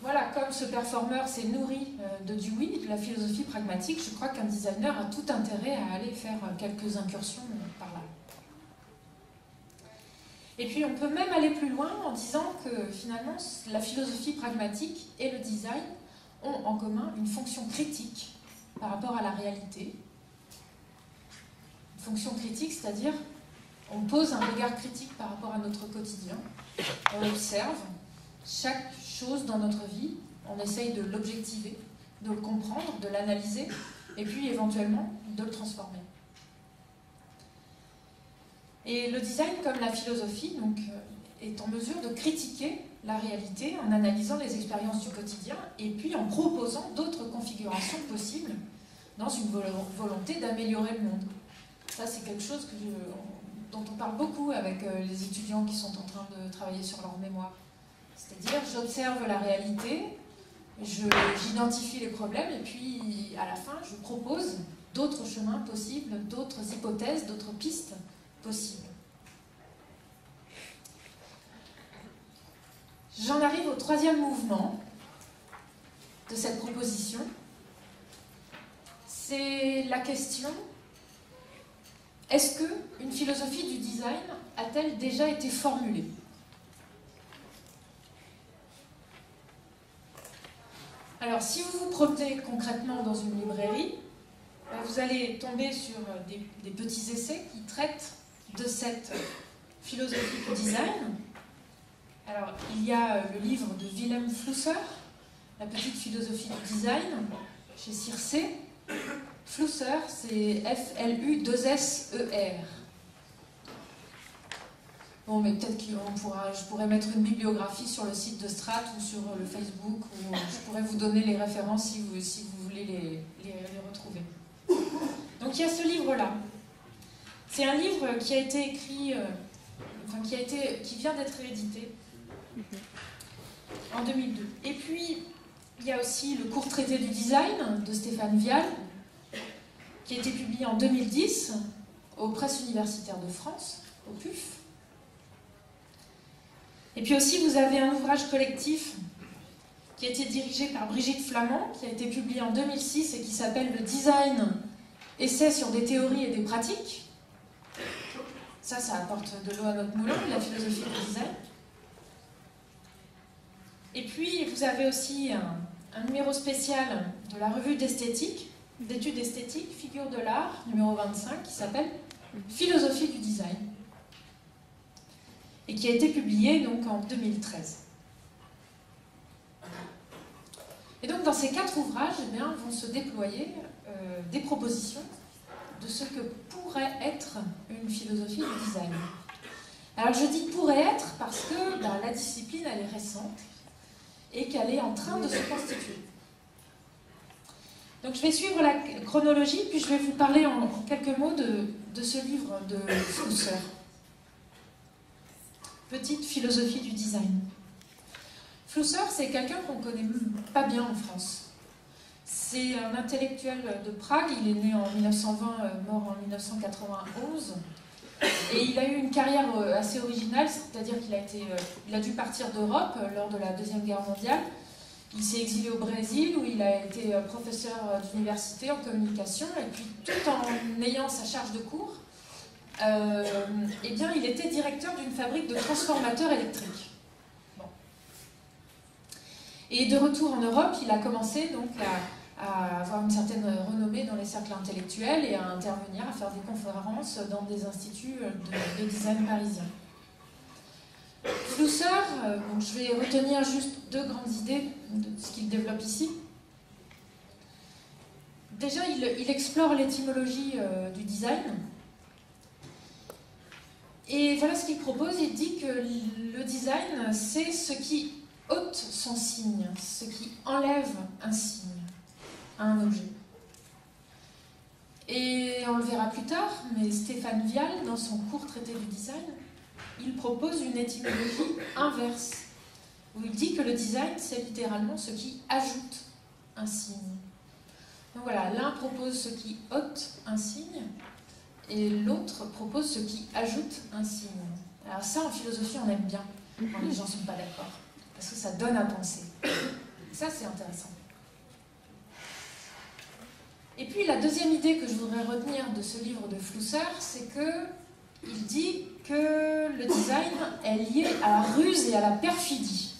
voilà, comme ce performeur s'est nourri de Dewey, de la philosophie pragmatique, je crois qu'un designer a tout intérêt à aller faire quelques incursions par là. Et puis, on peut même aller plus loin en disant que finalement, la philosophie pragmatique et le design ont en commun une fonction critique par rapport à la réalité. Une fonction critique, c'est-à-dire on pose un regard critique par rapport à notre quotidien, on observe, chaque chose dans notre vie, on essaye de l'objectiver, de le comprendre, de l'analyser, et puis éventuellement de le transformer. Et le design, comme la philosophie, donc, est en mesure de critiquer la réalité en analysant les expériences du quotidien et puis en proposant d'autres configurations possibles dans une volonté d'améliorer le monde. Ça, c'est quelque chose dont on parle beaucoup avec les étudiants qui sont en train de travailler sur leur mémoire. C'est-à-dire, j'observe la réalité, j'identifie les problèmes et puis à la fin, je propose d'autres chemins possibles, d'autres hypothèses, d'autres pistes possibles. J'en arrive au troisième mouvement de cette proposition. C'est la question, est-ce qu'une philosophie du design a-t-elle déjà été formulée ? Alors, si vous vous promenez concrètement dans une librairie, vous allez tomber sur des petits essais qui traitent de cette philosophie du design. Alors, il y a le livre de Wilhelm Flusser, La petite philosophie du design, chez Circe. Flusser, c'est F-L-U-2-S-E-R. Bon, mais peut-être que je pourrais mettre une bibliographie sur le site de Strat ou sur le Facebook, ou je pourrais vous donner les références si vous voulez les retrouver. Donc il y a ce livre-là. C'est un livre qui a été écrit, qui vient d'être réédité en 2002. Et puis, il y a aussi le court traité du design de Stéphane Vial, qui a été publié en 2010 aux Presses universitaires de France, au PUF. Et puis aussi, vous avez un ouvrage collectif qui a été dirigé par Brigitte Flamand, qui a été publié en 2006 et qui s'appelle « Le design, essai sur des théories et des pratiques ». Ça apporte de l'eau à notre moulin, la philosophie du design. Et puis, vous avez aussi un numéro spécial de la revue d'esthétique, d'études esthétiques, figure de l'art, numéro 25, qui s'appelle « Philosophie du design » et qui a été publié donc en 2013. Et donc, dans ces 4 ouvrages, vont se déployer des propositions de ce que pourrait être une philosophie du design. Alors, je dis « pourrait être » parce que la discipline, elle est récente et qu'elle est en train de se constituer. Donc, je vais suivre la chronologie, puis je vais vous parler en quelques mots de ce livre de Flusser. Petite philosophie du design. Flusser, c'est quelqu'un qu'on ne connaît pas bien en France. C'est un intellectuel de Prague, il est né en 1920, mort en 1991. Et il a eu une carrière assez originale, c'est-à-dire qu'il a dû partir d'Europe lors de la Deuxième Guerre mondiale. Il s'est exilé au Brésil, où il a été professeur d'université en communication, et puis tout en ayant sa charge de cours, il était directeur d'une fabrique de transformateurs électriques. Bon. Et de retour en Europe, il a commencé donc à avoir une certaine renommée dans les cercles intellectuels et à intervenir, à faire des conférences dans des instituts de design parisiens. Flusser, je vais retenir juste 2 grandes idées de ce qu'il développe ici. Déjà, il explore l'étymologie du design. Et voilà ce qu'il propose, il dit que le design, c'est ce qui ôte son signe, ce qui enlève un signe à un objet. Et on le verra plus tard, mais Stéphane Vial, dans son court traité du design, il propose une étymologie inverse, où il dit que le design, c'est littéralement ce qui ajoute un signe. Donc voilà, l'un propose ce qui ôte un signe, et l'autre propose ce qui ajoute un signe. Alors ça, en philosophie, on aime bien, quand les gens ne sont pas d'accord, parce que ça donne à penser. Ça, c'est intéressant. Et puis, la deuxième idée que je voudrais retenir de ce livre de Flusser, c'est qu'il dit que le design est lié à la ruse et à la perfidie.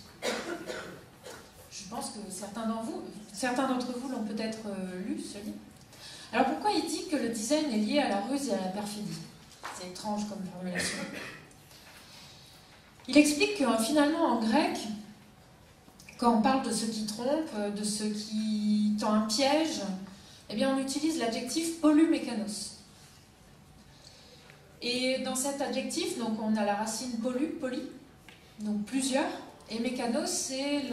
Je pense que certains d'entre vous l'ont peut-être lu, ce livre. Alors pourquoi il dit que le design est lié à la ruse et à la perfidie? C'est étrange comme formulation. Il explique que finalement en grec, quand on parle de ce qui trompe, de ce qui tend un piège, eh bien on utilise l'adjectif pollumécanos. Et dans cet adjectif, donc on a la racine poly, donc plusieurs, et mécanos c'est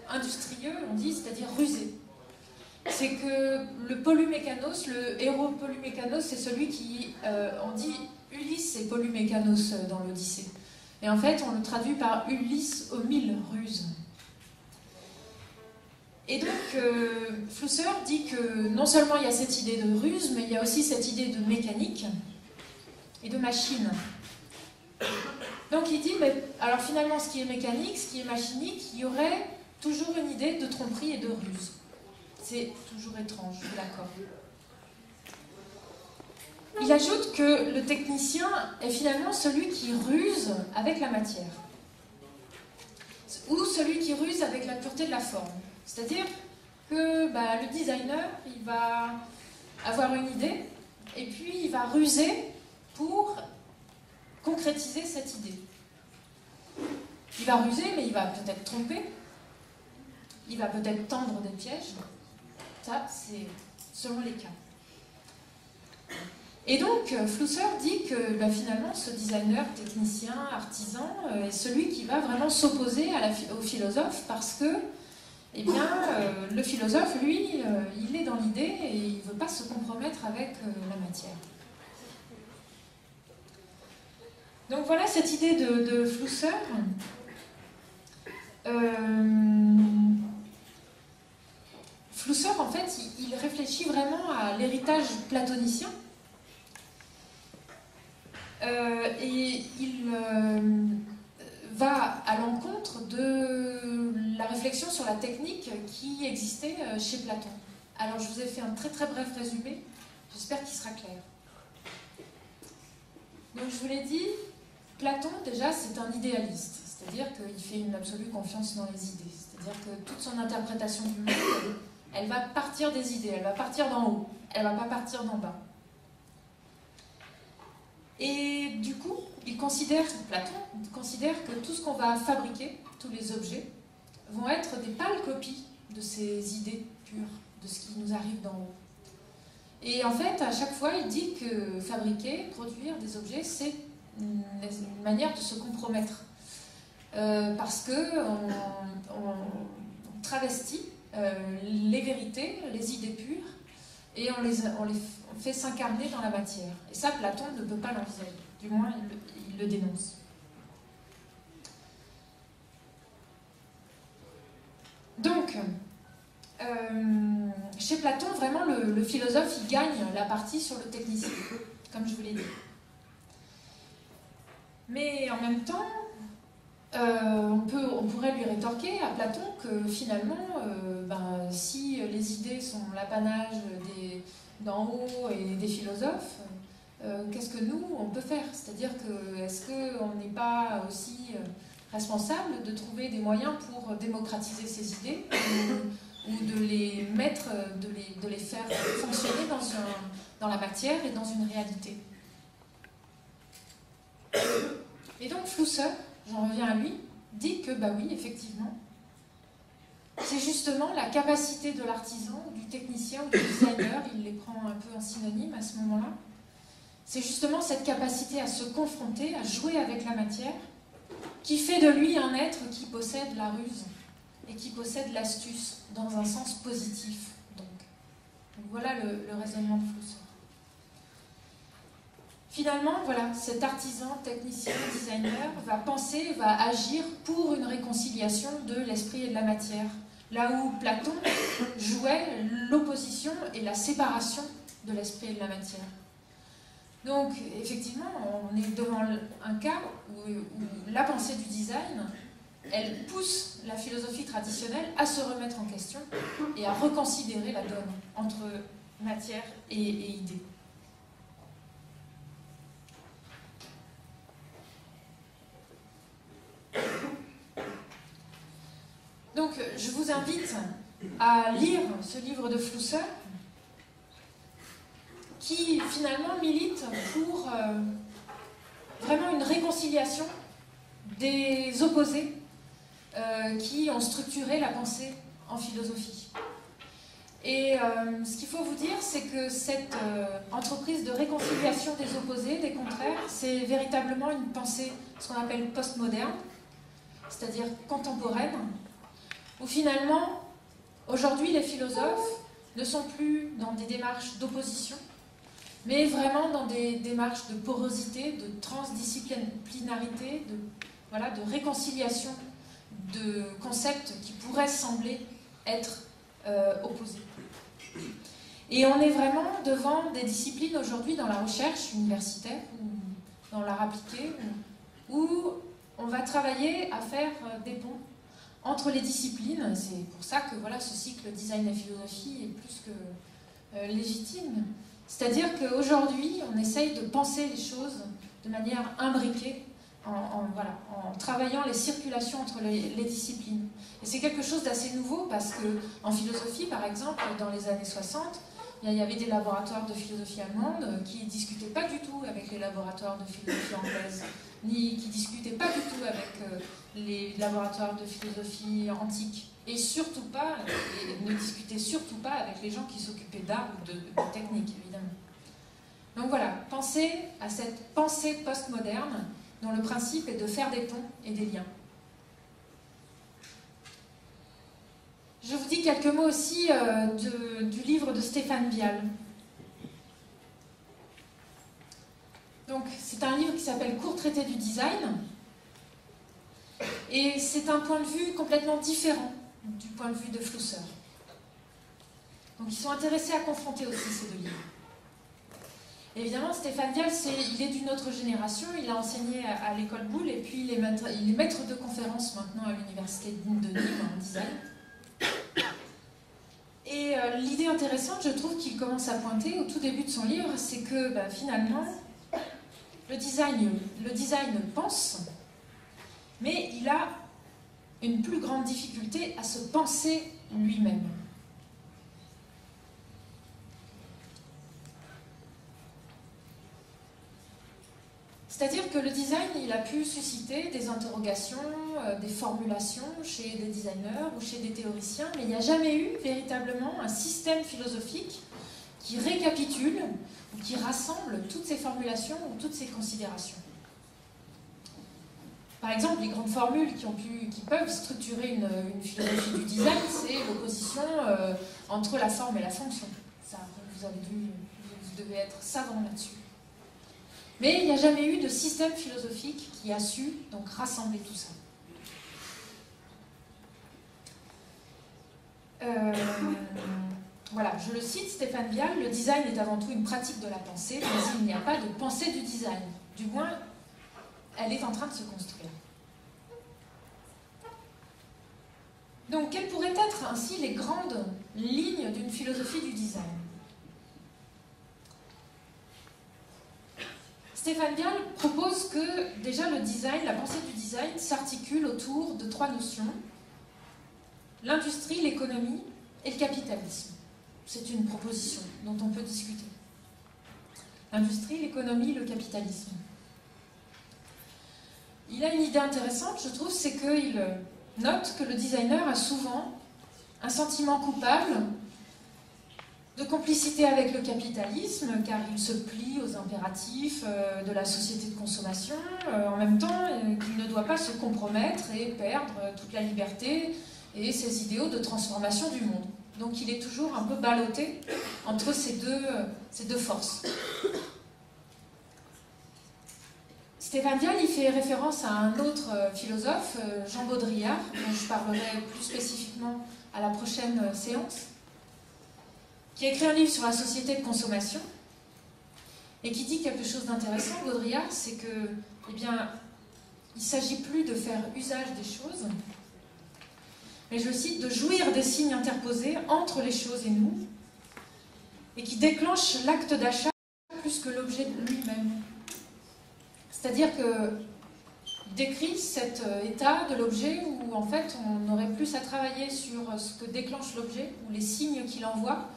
industrieux, on dit, c'est-à-dire rusé. C'est que le polymécanos, le héros polymécanos, c'est celui qui, on dit Ulysse et polymécanos dans l'Odyssée. Et en fait, on le traduit par Ulysse aux 1000 ruses. Et donc, Flusser dit que non seulement il y a cette idée de ruse, mais il y a aussi cette idée de mécanique et de machine. Donc il dit, mais alors finalement, ce qui est mécanique, ce qui est machinique, il y aurait toujours une idée de tromperie et de ruse. C'est toujours étrange, je suis d'accord. Il ajoute que le technicien est finalement celui qui ruse avec la matière, ou celui qui ruse avec la pureté de la forme. C'est-à-dire que le designer, il va avoir une idée, et puis il va ruser pour concrétiser cette idée. Il va ruser, mais il va peut-être tromper, il va peut-être tendre des pièges. Ça, c'est selon les cas. Et donc, Flusser dit que finalement, ce designer, technicien, artisan, est celui qui va vraiment s'opposer au philosophe parce que, eh bien, le philosophe, lui, il est dans l'idée et il ne veut pas se compromettre avec la matière. Donc voilà cette idée de Flusser. Flusser, en fait, il réfléchit vraiment à l'héritage platonicien. Et il va à l'encontre de la réflexion sur la technique qui existait chez Platon. Alors, je vous ai fait un très très bref résumé, j'espère qu'il sera clair. Donc, je vous l'ai dit, Platon, déjà, c'est un idéaliste, c'est-à-dire qu'il fait une absolue confiance dans les idées, c'est-à-dire que toute son interprétation du monde, elle va partir des idées, elle va partir d'en haut, elle ne va pas partir d'en bas. Et du coup, Platon considère que tout ce qu'on va fabriquer, tous les objets, vont être des pâles copies de ces idées pures, de ce qui nous arrive d'en haut. Et en fait, à chaque fois, il dit que fabriquer, produire des objets, c'est une manière de se compromettre. Parce qu'on travestit les vérités, les idées pures, et on les fait s'incarner dans la matière. Et ça, Platon ne peut pas l'envisager. Du moins, il le dénonce. Donc, chez Platon, vraiment, le philosophe, il gagne la partie sur le technicien, comme je vous l'ai dit. Mais en même temps, on pourrait lui rétorquer à Platon que finalement, si les idées sont l'apanage d'en haut et des philosophes, qu'est-ce que nous, on peut faire? C'est-à-dire que, est-ce qu'on n'est pas aussi responsable de trouver des moyens pour démocratiser ces idées ou de les mettre, de les faire fonctionner dans la matière et dans une réalité? Et donc Flusser, j'en reviens à lui, dit que, oui, effectivement, c'est justement la capacité de l'artisan, du technicien ou du designer, il les prend un peu en synonyme à ce moment-là, c'est justement cette capacité à se confronter, à jouer avec la matière, qui fait de lui un être qui possède la ruse et qui possède l'astuce dans un sens positif. Donc voilà le raisonnement de Flusser. Finalement, voilà, cet artisan, technicien, designer va penser, va agir pour une réconciliation de l'esprit et de la matière. Là où Platon jouait l'opposition et la séparation de l'esprit et de la matière. Donc, effectivement, on est devant un cas où la pensée du design, elle pousse la philosophie traditionnelle à se remettre en question et à reconsidérer la donne entre matière et idée. Donc, je vous invite à lire ce livre de Flusser, qui finalement milite pour vraiment une réconciliation des opposés qui ont structuré la pensée en philosophie. Et ce qu'il faut vous dire, c'est que cette entreprise de réconciliation des opposés, des contraires, c'est véritablement une pensée, ce qu'on appelle postmoderne, c'est-à-dire contemporaine, où finalement, aujourd'hui, les philosophes ne sont plus dans des démarches d'opposition, mais vraiment dans des démarches de porosité, de transdisciplinarité, de réconciliation de concepts qui pourraient sembler être opposés. Et on est vraiment devant des disciplines aujourd'hui dans la recherche universitaire ou dans l'art appliqué où on va travailler à faire des ponts entre les disciplines. C'est pour ça que voilà, ce cycle design et philosophie est plus que légitime. C'est-à-dire qu'aujourd'hui, on essaye de penser les choses de manière imbriquée, en travaillant les circulations entre les disciplines. Et c'est quelque chose d'assez nouveau parce qu'en philosophie, par exemple, dans les années 60, il y avait des laboratoires de philosophie allemande qui ne discutaient pas du tout avec les laboratoires de philosophie anglaise, ni qui ne discutaient pas du tout avec les laboratoires de philosophie antique. Et surtout pas, et ne discutaient surtout pas avec les gens qui s'occupaient d'art ou de technique, évidemment. Donc voilà, pensez à cette pensée postmoderne dont le principe est de faire des ponts et des liens. Je vous dis quelques mots aussi du livre de Stéphane Vial. Donc, c'est un livre qui s'appelle Court traité du design. Et c'est un point de vue complètement différent du point de vue de Flusser. Donc, ils sont intéressés à confronter aussi ces deux livres. Évidemment, Stéphane Vial, il est d'une autre génération, il a enseigné à l'école Boulle et puis il est maître de conférence maintenant à l'université de Nîmes en design. Et l'idée intéressante, je trouve, qu'il commence à pointer au tout début de son livre, c'est que finalement, le design pense, mais il a une plus grande difficulté à se penser lui-même. C'est-à-dire que le design, il a pu susciter des interrogations, des formulations chez des designers ou chez des théoriciens, mais il n'y a jamais eu véritablement un système philosophique qui récapitule ou qui rassemble toutes ces formulations ou toutes ces considérations. Par exemple, les grandes formules qui peuvent structurer une philosophie du design, c'est l'opposition entre la forme et la fonction. Ça, vous avez vu, vous devez être savant là-dessus. Mais il n'y a jamais eu de système philosophique qui a su donc rassembler tout ça. Voilà, je le cite, Stéphane Vial, le design est avant tout une pratique de la pensée, mais il n'y a pas de pensée du design. Du moins, elle est en train de se construire. Donc, quelles pourraient être ainsi les grandes lignes d'une philosophie du design ? Stéphane Vial propose que déjà le design, la pensée du design s'articule autour de trois notions, l'industrie, l'économie et le capitalisme. C'est une proposition dont on peut discuter. L'industrie, l'économie, le capitalisme. Il a une idée intéressante, je trouve, c'est qu'il note que le designer a souvent un sentiment coupable de complicité avec le capitalisme, car il se plie aux impératifs de la société de consommation, en même temps qu'il ne doit pas se compromettre et perdre toute la liberté et ses idéaux de transformation du monde. Donc il est toujours un peu ballotté entre ces deux forces. Stéphane Vial, il fait référence à un autre philosophe, Jean Baudrillard, dont je parlerai plus spécifiquement à la prochaine séance, qui a écrit un livre sur la société de consommation et qui dit quelque chose d'intéressant, Baudrillard, c'est que, eh bien, il ne s'agit plus de faire usage des choses, mais je cite, de jouir des signes interposés entre les choses et nous, et qui déclenche l'acte d'achat plus que l'objet lui-même. C'est-à-dire que décrit cet état de l'objet où en fait on aurait plus à travailler sur ce que déclenche l'objet ou les signes qu'il envoie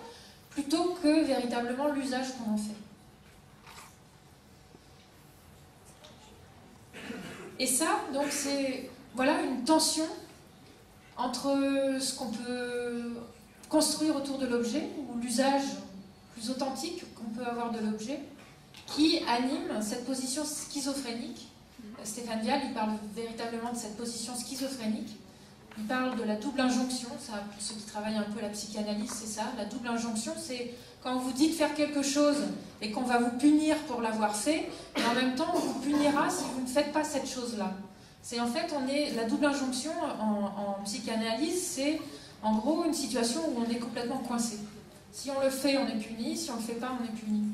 plutôt que véritablement l'usage qu'on en fait. Et ça, donc c'est voilà une tension entre ce qu'on peut construire autour de l'objet, ou l'usage plus authentique qu'on peut avoir de l'objet, qui anime cette position schizophrénique. Stéphane Vial, il parle véritablement de cette position schizophrénique. Il parle de la double injonction, ça, pour ceux qui travaillent un peu la psychanalyse, c'est ça. La double injonction, c'est quand vous dites faire quelque chose et qu'on va vous punir pour l'avoir fait, et en même temps, on vous punira si vous ne faites pas cette chose-là. C'est en fait, la double injonction en psychanalyse, c'est en gros une situation où on est complètement coincé. Si on le fait, on est puni, si on ne le fait pas, on est puni.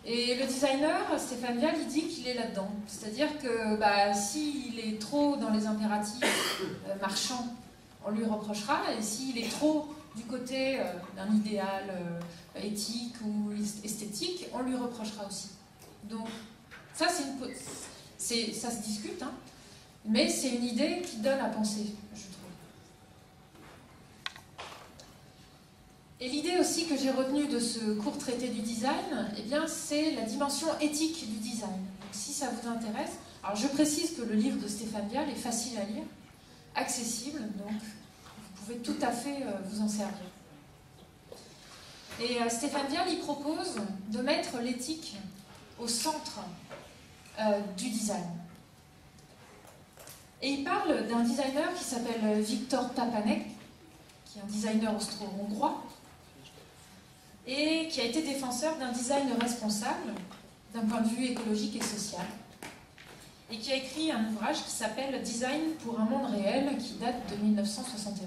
Et le designer, Stéphane Vial, il dit qu'il est là-dedans. C'est-à-dire que s'il est trop dans les impératifs marchands, on lui reprochera, et s'il est trop du côté d'un idéal éthique ou esthétique, on lui reprochera aussi. Donc ça, ça se discute, hein, mais c'est une idée qui donne à penser, je trouve. Et l'idée aussi que j'ai retenue de ce court traité du design, eh bien, c'est la dimension éthique du design. Donc, si ça vous intéresse, alors je précise que le livre de Stéphane Vial est facile à lire, accessible, donc vous pouvez tout à fait vous en servir. Et Stéphane Vial, il propose de mettre l'éthique au centre du design. Et il parle d'un designer qui s'appelle Viktor Papanek, qui est un designer austro-hongrois, et qui a été défenseur d'un design responsable, d'un point de vue écologique et social, et qui a écrit un ouvrage qui s'appelle « Design pour un monde réel » qui date de 1971.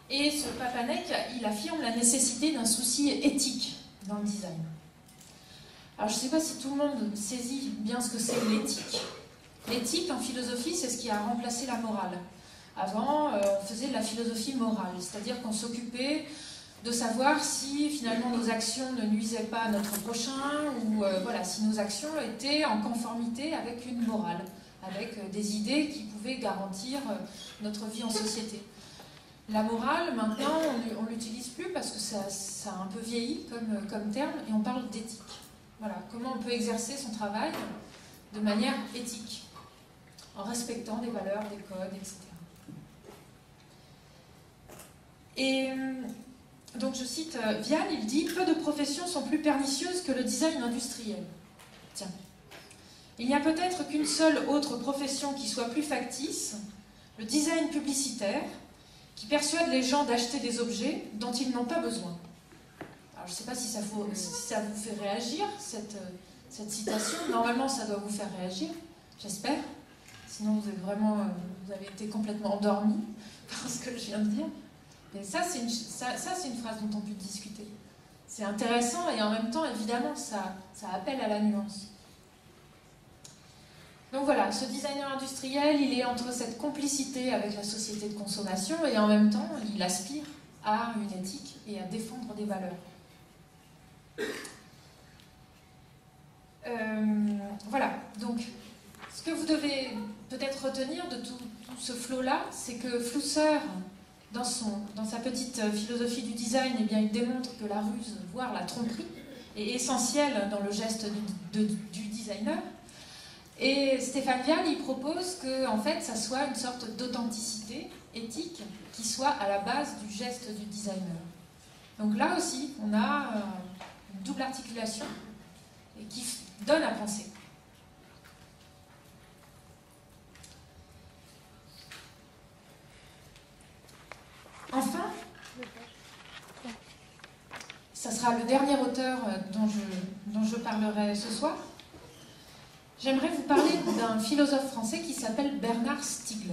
Et ce Papanek, il affirme la nécessité d'un souci éthique dans le design. Alors je ne sais pas si tout le monde saisit bien ce que c'est l'éthique. L'éthique en philosophie, c'est ce qui a remplacé la morale. Avant, on faisait de la philosophie morale, c'est-à-dire qu'on s'occupait de savoir si finalement nos actions ne nuisaient pas à notre prochain, ou voilà, si nos actions étaient en conformité avec une morale, avec des idées qui pouvaient garantir notre vie en société. La morale, maintenant, on ne l'utilise plus parce que ça a un peu vieilli comme terme, et on parle d'éthique. Voilà, comment on peut exercer son travail de manière éthique, en respectant des valeurs, des codes, etc. Et donc je cite Vial, il dit « Peu de professions sont plus pernicieuses que le design industriel. » Tiens. Il n'y a peut-être qu'une seule autre profession qui soit plus factice, le design publicitaire, qui persuade les gens d'acheter des objets dont ils n'ont pas besoin. Alors je ne sais pas si ça vous fait réagir, cette citation. Normalement, ça doit vous faire réagir, j'espère. Sinon, vous avez été complètement endormi par ce que je viens de dire. Mais ça, c'est une phrase dont on peut discuter. C'est intéressant et en même temps, évidemment, ça appelle à la nuance. Donc voilà, ce designer industriel, il est entre cette complicité avec la société de consommation et en même temps, il aspire à une éthique et à défendre des valeurs. Voilà, donc ce que vous devez peut-être retenir de tout ce flot-là, c'est que Flusser, dans sa petite philosophie du design, eh bien, il démontre que la ruse, voire la tromperie, est essentielle dans le geste du designer. Et Stéphane Vial, il propose que, en fait, ça soit une sorte d'authenticité éthique qui soit à la base du geste du designer. Donc là aussi, on a une double articulation et qui donne à penser. Enfin, ça sera le dernier auteur dont je parlerai ce soir. J'aimerais vous parler d'un philosophe français qui s'appelle Bernard Stiegler.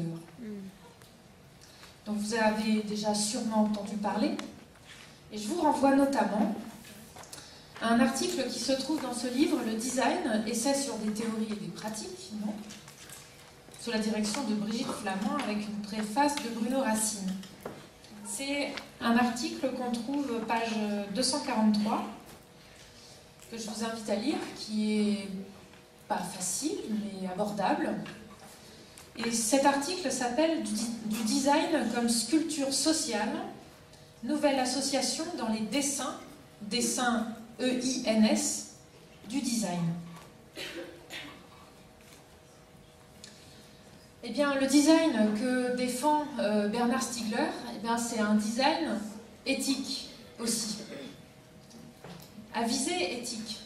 Donc vous avez déjà sûrement entendu parler. Et je vous renvoie notamment à un article qui se trouve dans ce livre, Le Design, essai sur des théories et des pratiques, non, sous la direction de Brigitte Flamand, avec une préface de Bruno Racine. C'est un article qu'on trouve page 243, que je vous invite à lire, qui est pas facile, mais abordable. Et cet article s'appelle « Du design comme sculpture sociale, nouvelle association dans les dessins EINS, du design ». Eh bien, le design que défend Bernard Stiegler, eh bien, c'est un design éthique aussi, à visée éthique.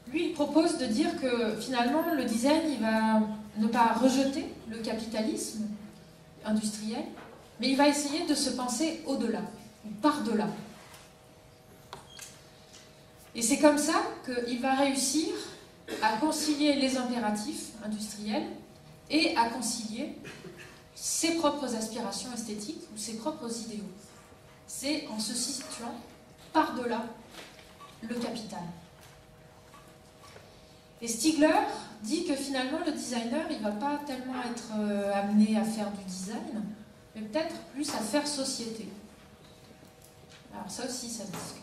Lui, il propose de dire que finalement, le design, il va ne pas rejeter le capitalisme industriel, mais il va essayer de se penser au-delà, ou par-delà. Et c'est comme ça qu'il va réussir à concilier les impératifs industriels et à concilier ses propres aspirations esthétiques ou ses propres idéaux. C'est en se situant par-delà le capital. Et Stiegler dit que finalement le designer, il ne va pas tellement être amené à faire du design, mais peut-être plus à faire société. Alors ça aussi, ça se discute.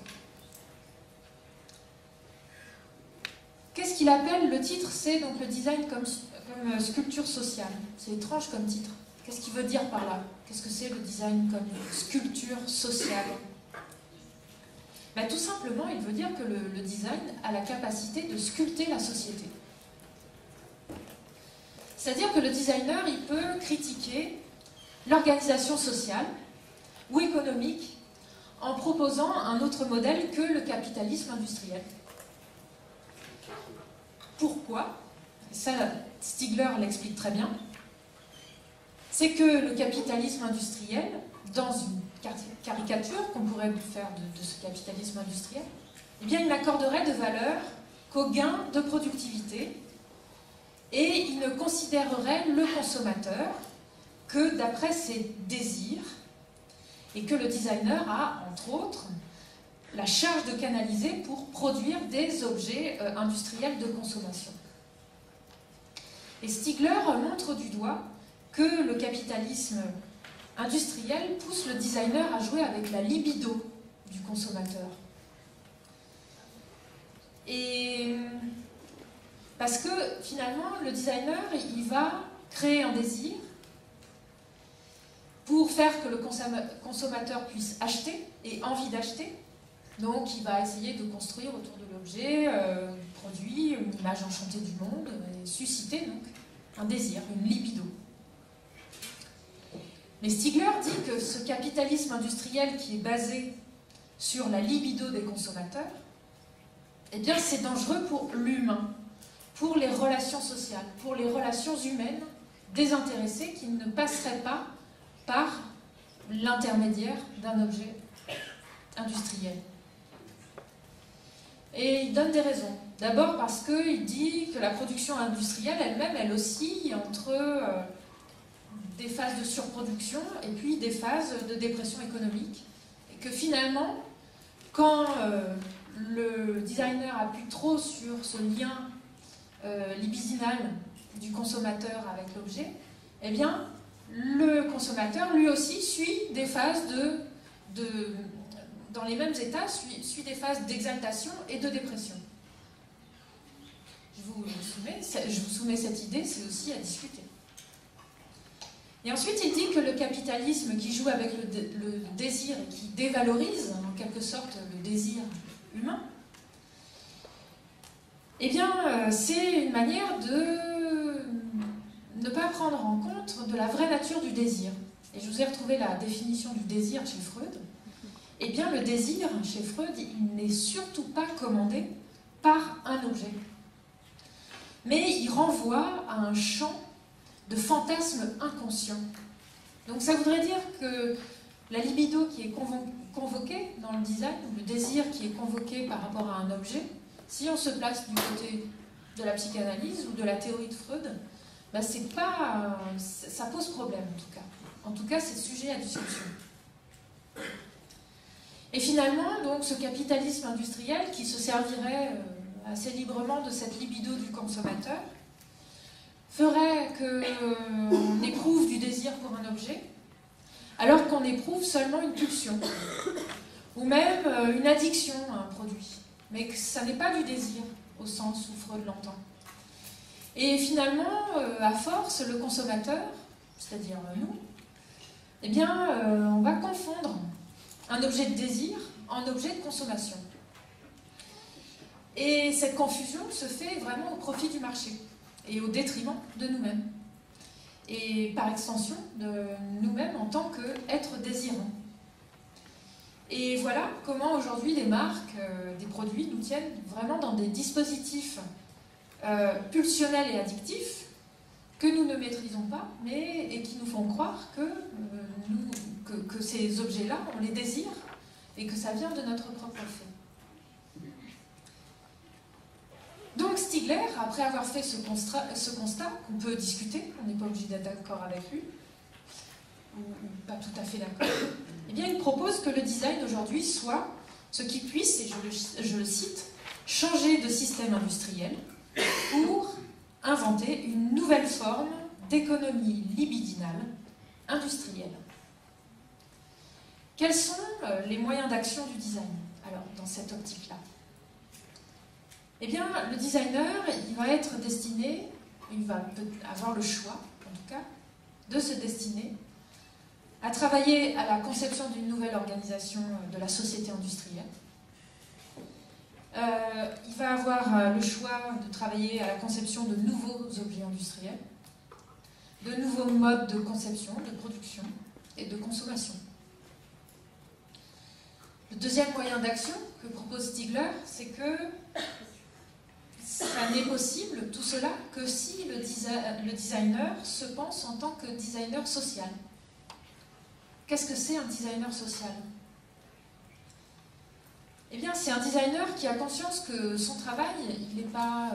Qu'est-ce qu'il appelle, le titre, c'est donc le design comme sculpture sociale. C'est étrange comme titre. Qu'est-ce qu'il veut dire par là? Qu'est-ce que c'est le design comme sculpture sociale? Ben, tout simplement, il veut dire que le design a la capacité de sculpter la société. C'est-à-dire que le designer, il peut critiquer l'organisation sociale ou économique en proposant un autre modèle que le capitalisme industriel. Pourquoi? Ça, Stiegler l'explique très bien. C'est que le capitalisme industriel, dans une caricature qu'on pourrait faire de ce capitalisme industriel, eh bien, il n'accorderait de valeur qu'au gain de productivité et il ne considérerait le consommateur que d'après ses désirs et que le designer a, entre autres, la charge de canaliser pour produire des objets industriels de consommation. Et Stiegler montre du doigt que le capitalisme industriel pousse le designer à jouer avec la libido du consommateur. Et parce que finalement, le designer, il va créer un désir pour faire que le consommateur puisse acheter et envie d'acheter. Donc, il va essayer de construire autour de l'objet, du produit, une image enchantée du monde, et susciter donc un désir, une libido. Mais Stiegler dit que ce capitalisme industriel qui est basé sur la libido des consommateurs, eh bien, c'est dangereux pour l'humain, pour les relations sociales, pour les relations humaines désintéressées qui ne passeraient pas par l'intermédiaire d'un objet industriel. Et il donne des raisons. D'abord parce qu'il dit que la production industrielle elle-même, elle oscille entre des phases de surproduction et puis des phases de dépression économique. Et que finalement, quand le designer appuie trop sur ce lien libidinal du consommateur avec l'objet, eh bien, le consommateur, lui aussi, suit des phases dans les mêmes états, suit des phases d'exaltation et de dépression. Je vous soumets cette idée, c'est aussi à discuter. Et ensuite, il dit que le capitalisme qui joue avec le désir et qui dévalorise, en quelque sorte, le désir humain, eh bien, c'est une manière de ne pas prendre en compte de la vraie nature du désir. Et je vous ai retrouvé la définition du désir chez Freud. Eh bien, le désir, chez Freud, il n'est surtout pas commandé par un objet. Mais il renvoie à un champ de fantasmes inconscients. Donc ça voudrait dire que la libido qui est convoquée dans le design, ou le désir qui est convoqué par rapport à un objet, si on se place du côté de la psychanalyse ou de la théorie de Freud, ben ça pose problème en tout cas. En tout cas, c'est sujet à discussion. Et finalement, donc, ce capitalisme industriel qui se servirait assez librement de cette libido du consommateur ferait qu'on éprouve du désir pour un objet, alors qu'on éprouve seulement une pulsion, ou même une addiction à un produit, mais que ça n'est pas du désir au sens où Freud l'entend. Et finalement, à force, le consommateur, c'est-à-dire nous, eh bien, on va confondre un objet de désir en objet de consommation. Et cette confusion se fait vraiment au profit du marché et au détriment de nous-mêmes. et par extension de nous-mêmes en tant qu'êtres désirants. Et voilà comment aujourd'hui des marques, des produits nous tiennent vraiment dans des dispositifs pulsionnels et addictifs que nous ne maîtrisons pas, et qui nous font croire que ces objets-là, on les désire et que ça vient de notre propre fait. Donc Stigler, après avoir fait ce constat, qu'on peut discuter, on n'est pas obligé d'être d'accord avec lui, ou pas tout à fait d'accord, eh bien il propose que le design aujourd'hui soit ce qui puisse, et je le cite, changer de système industriel pour inventer une nouvelle forme d'économie libidinale industrielle. Quels sont les moyens d'action du design, alors, dans cette optique-là? Eh bien, le designer, il va être destiné, il va avoir le choix, en tout cas, de se destiner à travailler à la conception d'une nouvelle organisation de la société industrielle. Il va avoir le choix de travailler à la conception de nouveaux objets industriels, de nouveaux modes de conception, de production et de consommation. Le deuxième moyen d'action que propose Stigler, c'est que ça n'est possible, tout cela, que si le designer se pense en tant que designer social. Qu'est-ce que c'est un designer social? Eh bien, c'est un designer qui a conscience que son travail, il n'est pas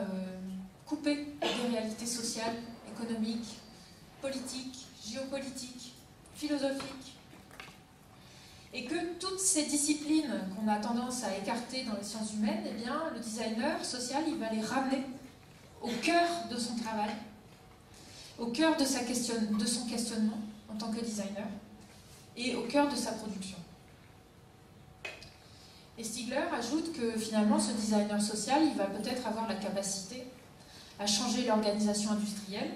coupé des réalités sociales, économiques, politiques, géopolitiques, philosophiques. Et que toutes ces disciplines qu'on a tendance à écarter dans les sciences humaines, eh bien, le designer social, il va les ramener au cœur de son travail, au cœur de son questionnement en tant que designer, et au cœur de sa production. Et Stigler ajoute que finalement, ce designer social, il va peut-être avoir la capacité à changer l'organisation industrielle,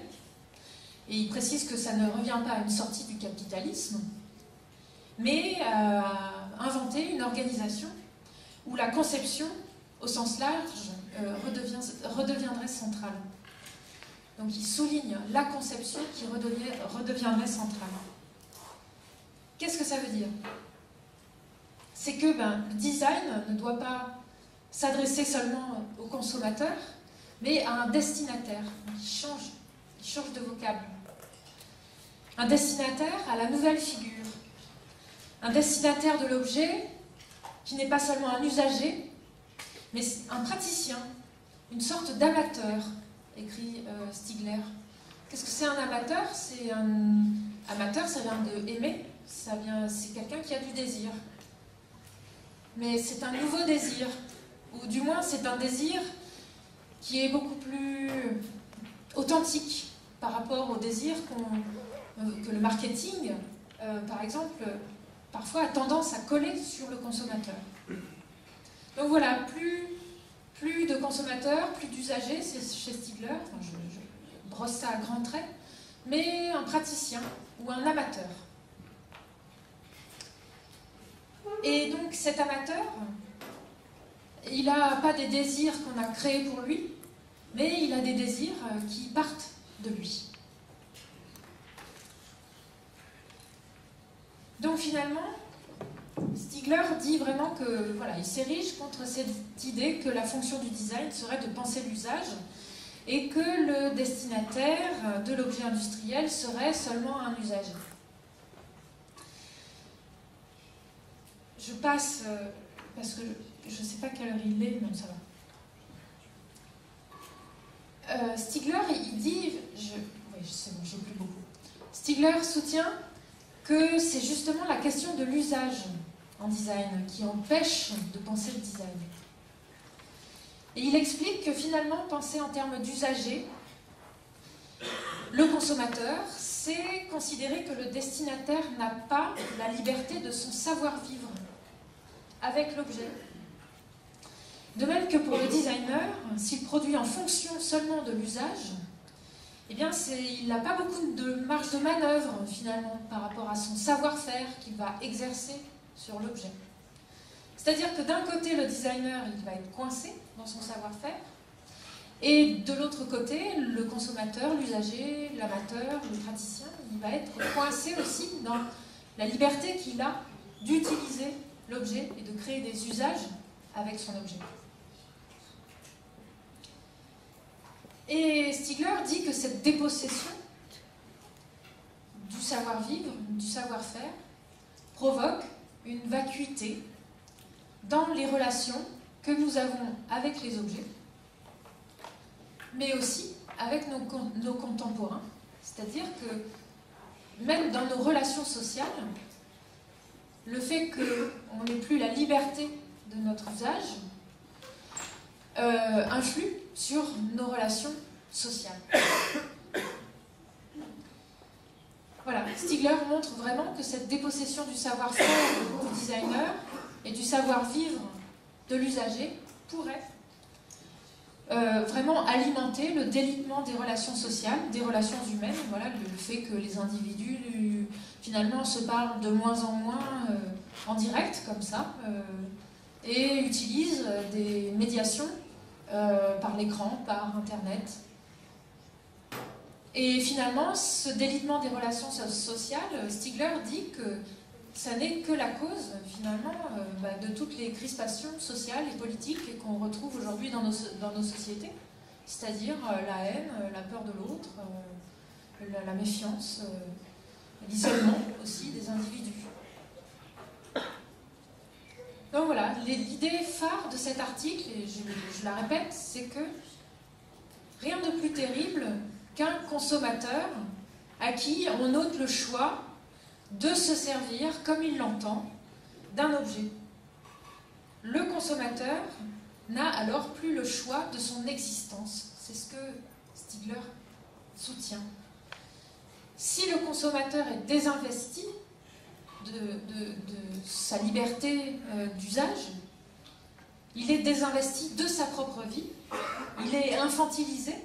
et il précise que ça ne revient pas à une sortie du capitalisme, mais à inventer une organisation où la conception, au sens large, redeviendrait centrale. Donc il souligne la conception qui redeviendrait centrale. Qu'est-ce que ça veut dire? C'est que le design ne doit pas s'adresser seulement au consommateur, mais à un destinataire. Donc il change de vocable. Un destinataire à la nouvelle figure. Un destinataire de l'objet qui n'est pas seulement un usager, mais un praticien, une sorte d'amateur, écrit Stigler. Qu'est-ce que c'est un amateur? Amateur, ça vient de aimer, c'est quelqu'un qui a du désir. Mais c'est un nouveau désir, ou du moins c'est un désir qui est beaucoup plus authentique par rapport au désir que le marketing, par exemple, parfois a tendance à coller sur le consommateur. Donc voilà, plus de consommateurs, plus d'usagers, c'est chez Stigler, enfin, je brosse ça à grands traits, mais un praticien ou un amateur. Et donc cet amateur, il n'a pas des désirs qu'on a créés pour lui, mais il a des désirs qui partent de lui. Donc finalement, Stigler dit vraiment que voilà, il s'érige contre cette idée que la fonction du design serait de penser l'usage et que le destinataire de l'objet industriel serait seulement un usager. Je passe, parce que je ne sais pas quelle heure il est, mais ça va. Stigler, il dit, oui, c'est bon, j'ai plus beaucoup. Stigler soutient que c'est justement la question de l'usage en design qui empêche de penser le design. Et il explique que finalement, penser en termes d'usager, le consommateur, c'est considérer que le destinataire n'a pas la liberté de son savoir-vivre avec l'objet. De même que pour le designer, s'il produit en fonction seulement de l'usage, eh bien il n'a pas beaucoup de marge de manœuvre finalement par rapport à son savoir-faire qu'il va exercer sur l'objet. C'est-à-dire que d'un côté, le designer il va être coincé dans son savoir-faire, Et de l'autre côté, le consommateur, l'usager, l'amateur, le praticien, il va être coincé aussi dans la liberté qu'il a d'utiliser l'objet et de créer des usages avec son objet. Et Stigler dit que cette dépossession du savoir-vivre, du savoir-faire, provoque une vacuité dans les relations que nous avons avec les objets, mais aussi avec nos contemporains. C'est-à-dire que même dans nos relations sociales, le fait qu'on n'ait plus la liberté de notre usage influe sur nos relations sociales. Voilà, Stigler montre vraiment que cette dépossession du savoir-faire du designer et du savoir-vivre de l'usager pourrait vraiment alimenter le délitement des relations sociales, des relations humaines. Voilà, le fait que les individus finalement se parlent de moins en moins en direct comme ça et utilisent des médiations par l'écran, par Internet. Et finalement, ce délitement des relations sociales, Stigler dit que ça n'est que la cause, finalement, de toutes les crispations sociales et politiques qu'on retrouve aujourd'hui dans nos sociétés, c'est-à-dire la haine, la peur de l'autre, la méfiance, l'isolement aussi des individus. Donc voilà, l'idée phare de cet article, et je la répète, c'est que rien de plus terrible qu'un consommateur à qui on ôte le choix de se servir, comme il l'entend, d'un objet. Le consommateur n'a alors plus le choix de son existence. C'est ce que Stigler soutient. Si le consommateur est désinvesti de sa liberté d'usage, il est désinvesti de sa propre vie, il est infantilisé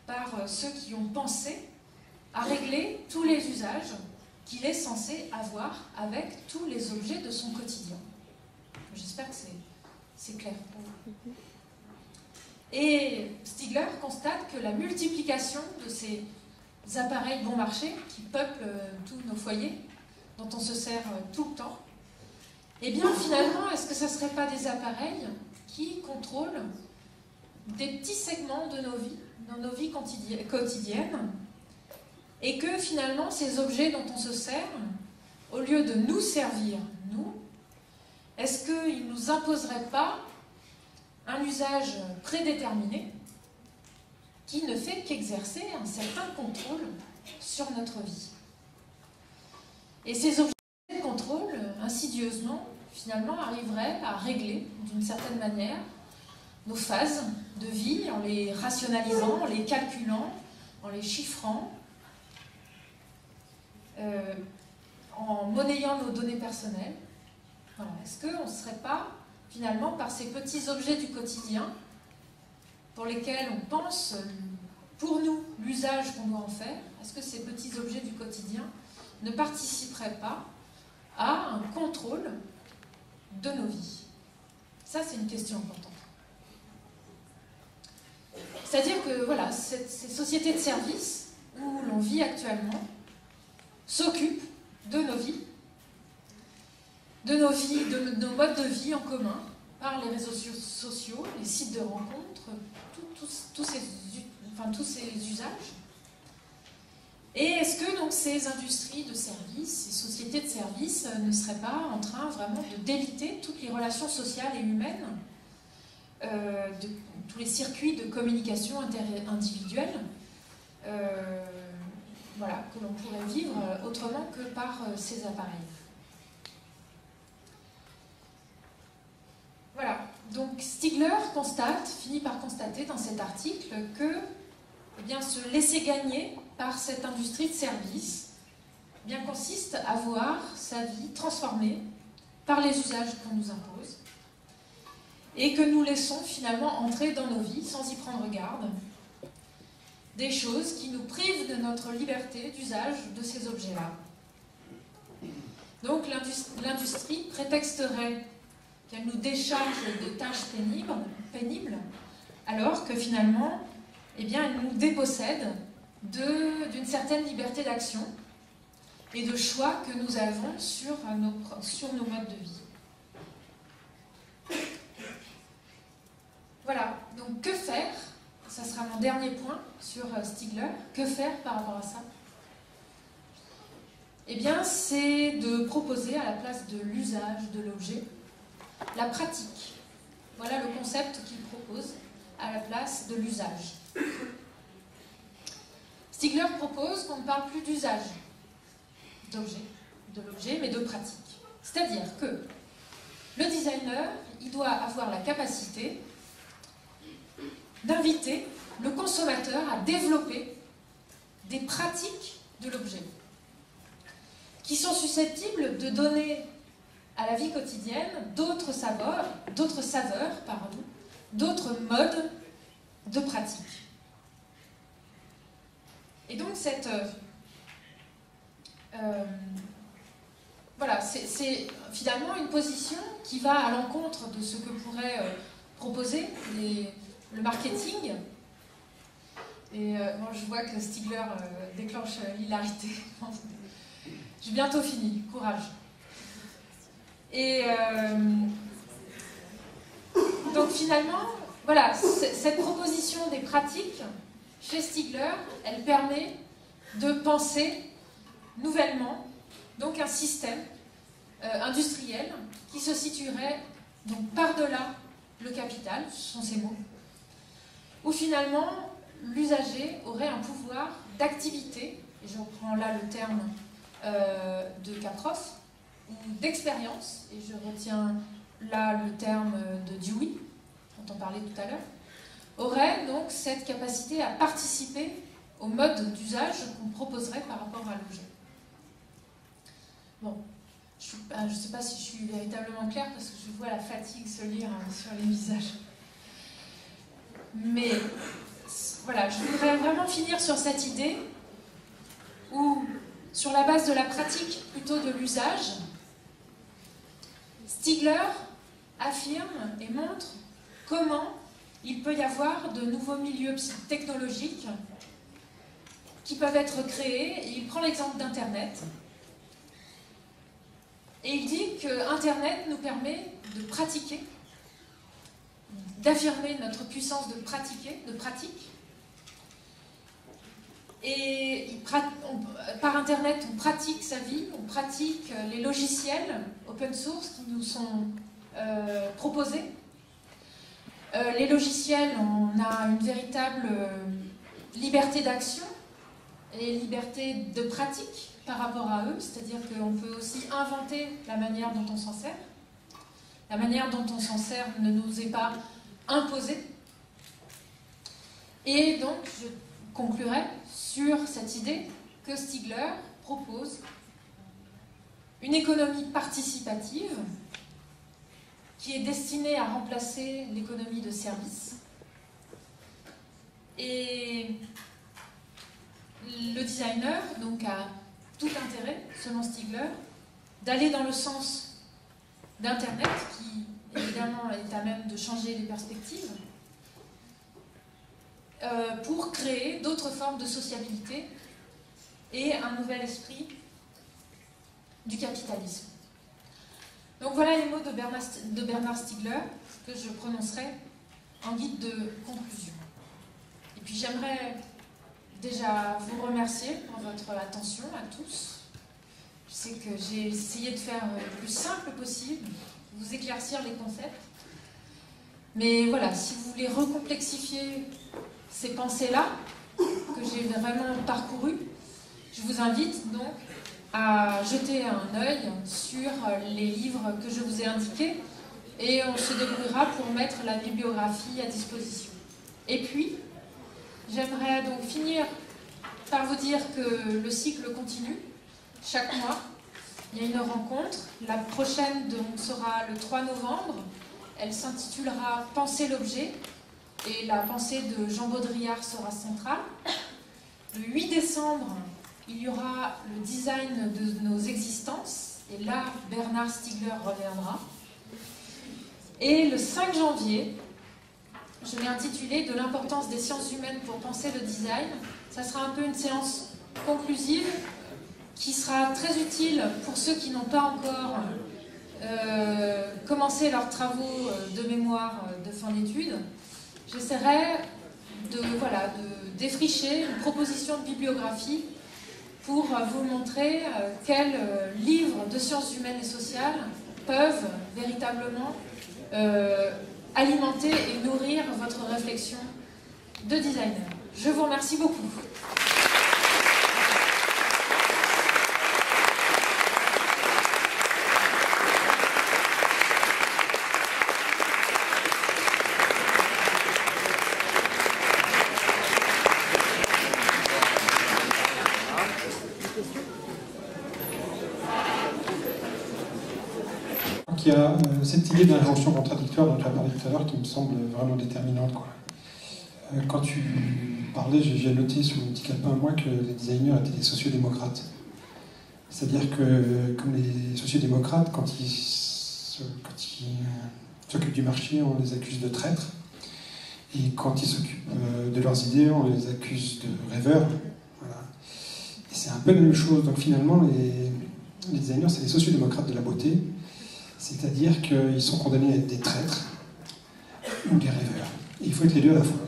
par ceux qui ont pensé à régler tous les usages qu'il est censé avoir avec tous les objets de son quotidien. J'espère que c'est clair pour vous. Et Stigler constate que la multiplication de ces appareils bon marché qui peuplent tous nos foyers, dont on se sert tout le temps, eh bien finalement, est-ce que ce ne serait pas des appareils qui contrôlent des petits segments de nos vies quotidiennes, et que finalement ces objets dont on se sert, au lieu de nous servir, nous, est-ce qu'ils ne nous imposeraient pas un usage prédéterminé qui ne fait qu'exercer un certain contrôle sur notre vie? Et ces objets de contrôle, insidieusement, finalement, arriveraient à régler, d'une certaine manière, nos phases de vie en les rationalisant, en les calculant, en les chiffrant, en monnayant nos données personnelles. Voilà. Est-ce qu'on ne serait pas, finalement, par ces petits objets du quotidien, pour lesquels on pense, pour nous, l'usage qu'on doit en faire, est-ce que ces petits objets du quotidien ne participeraient pas à un contrôle de nos vies? Ça, c'est une question importante. C'est-à-dire que, voilà, ces sociétés de services où l'on vit actuellement s'occupent de nos vies, de nos modes de vie en commun, par les réseaux sociaux, les sites de rencontres, tous ces usages. Et est-ce que donc ces industries de services, ces sociétés de services ne seraient pas en train vraiment de déliter toutes les relations sociales et humaines, de tous les circuits de communication individuelle, voilà, que l'on pourrait vivre autrement que par ces appareils? Voilà, donc Stigler finit par constater dans cet article que se laisser gagner par cette industrie de services consiste à voir sa vie transformée par les usages qu'on nous impose et que nous laissons finalement entrer dans nos vies sans y prendre garde des choses qui nous privent de notre liberté d'usage de ces objets-là. Donc l'industrie prétexterait qu'elle nous décharge de tâches pénibles alors que finalement, eh bien, elle nous dépossède d'une certaine liberté d'action et de choix que nous avons sur nos modes de vie. Voilà, donc que faire? Ça sera mon dernier point sur Stigler. Que faire par rapport à ça? Eh bien, c'est de proposer à la place de l'usage de l'objet, la pratique. Voilà le concept qu'il propose à la place de l'usage. Stigler propose qu'on ne parle plus d'usage de l'objet, mais de pratique. C'est-à-dire que le designer, il doit avoir la capacité d'inviter le consommateur à développer des pratiques de l'objet qui sont susceptibles de donner à la vie quotidienne d'autres saveurs, d'autres modes de pratique. Et donc voilà, c'est finalement une position qui va à l'encontre de ce que pourrait proposer le marketing. Et bon, je vois que Stigler déclenche l'hilarité. J'ai bientôt fini, courage. Et donc finalement, voilà, cette proposition des pratiques, chez Stigler, elle permet de penser nouvellement donc un système industriel qui se situerait donc par-delà le capital, ce sont ces mots, où finalement l'usager aurait un pouvoir d'activité, et je reprends là le terme de Kaproff, ou d'expérience, et je retiens là le terme de Dewey, dont on parlait tout à l'heure, aurait donc cette capacité à participer au mode d'usage qu'on proposerait par rapport à l'objet. Bon, je ne sais pas si je suis véritablement claire parce que je vois la fatigue se lire sur les visages. Mais voilà, je voudrais vraiment finir sur cette idée où, sur la base de la pratique plutôt de l'usage, Stigler affirme et montre comment il peut y avoir de nouveaux milieux technologiques qui peuvent être créés. Et il prend l'exemple d'Internet. Et il dit que Internet nous permet de pratiquer, d'affirmer notre puissance de pratique. Et par Internet, on pratique sa vie, on pratique les logiciels open source qui nous sont proposés. Les logiciels, on a une véritable liberté d'action et liberté de pratique par rapport à eux, c'est-à-dire qu'on peut aussi inventer la manière dont on s'en sert. La manière dont on s'en sert ne nous est pas imposée. Et donc, je conclurai sur cette idée que Stigler propose une économie participative qui est destinée à remplacer l'économie de service. Et le designer donc a tout intérêt, selon Stigler, d'aller dans le sens d'Internet, qui évidemment est à même de changer les perspectives, pour créer d'autres formes de sociabilité et un nouvel esprit du capitalisme. Donc voilà les mots de Bernard Stiegler que je prononcerai en guide de conclusion. Et puis j'aimerais déjà vous remercier pour votre attention à tous. Je sais que j'ai essayé de faire le plus simple possible, vous éclaircir les concepts. Mais voilà, si vous voulez recomplexifier ces pensées-là, que j'ai vraiment parcourues, je vous invite donc à jeter un œil sur les livres que je vous ai indiqués et on se débrouillera pour mettre la bibliographie à disposition. Et puis, j'aimerais donc finir par vous dire que le cycle continue. Chaque mois, il y a une rencontre. La prochaine donc, sera le 3 novembre. Elle s'intitulera « Penser l'objet » et la pensée de Jean Baudrillard sera centrale. Le 8 décembre, il y aura le design de nos existences. Et là, Bernard Stiegler reviendra. Et le 5 janvier, je l'ai intitulé « De l'importance des sciences humaines pour penser le design ». Ça sera un peu une séance conclusive qui sera très utile pour ceux qui n'ont pas encore commencé leurs travaux de mémoire de fin d'études. J'essaierai de défricher une proposition de bibliographie pour vous montrer quels livres de sciences humaines et sociales peuvent véritablement alimenter et nourrir votre réflexion de designer. Je vous remercie beaucoup. Il y a cette idée d'injonction contradictoire dont tu as parlé tout à l'heure qui me semble vraiment déterminante, quoi. Quand tu parlais, j'ai noté sur mon petit calepin, moi, que les designers étaient des sociodémocrates. C'est-à-dire que, comme les sociodémocrates, quand ils s'occupent du marché, on les accuse de traîtres. Et quand ils s'occupent de leurs idées, on les accuse de rêveurs. Voilà. Et c'est un peu la même chose. Donc finalement, les designers, c'est les sociodémocrates de la beauté. C'est-à-dire qu'ils sont condamnés à être des traîtres ou des rêveurs. Et il faut être les deux à la fois.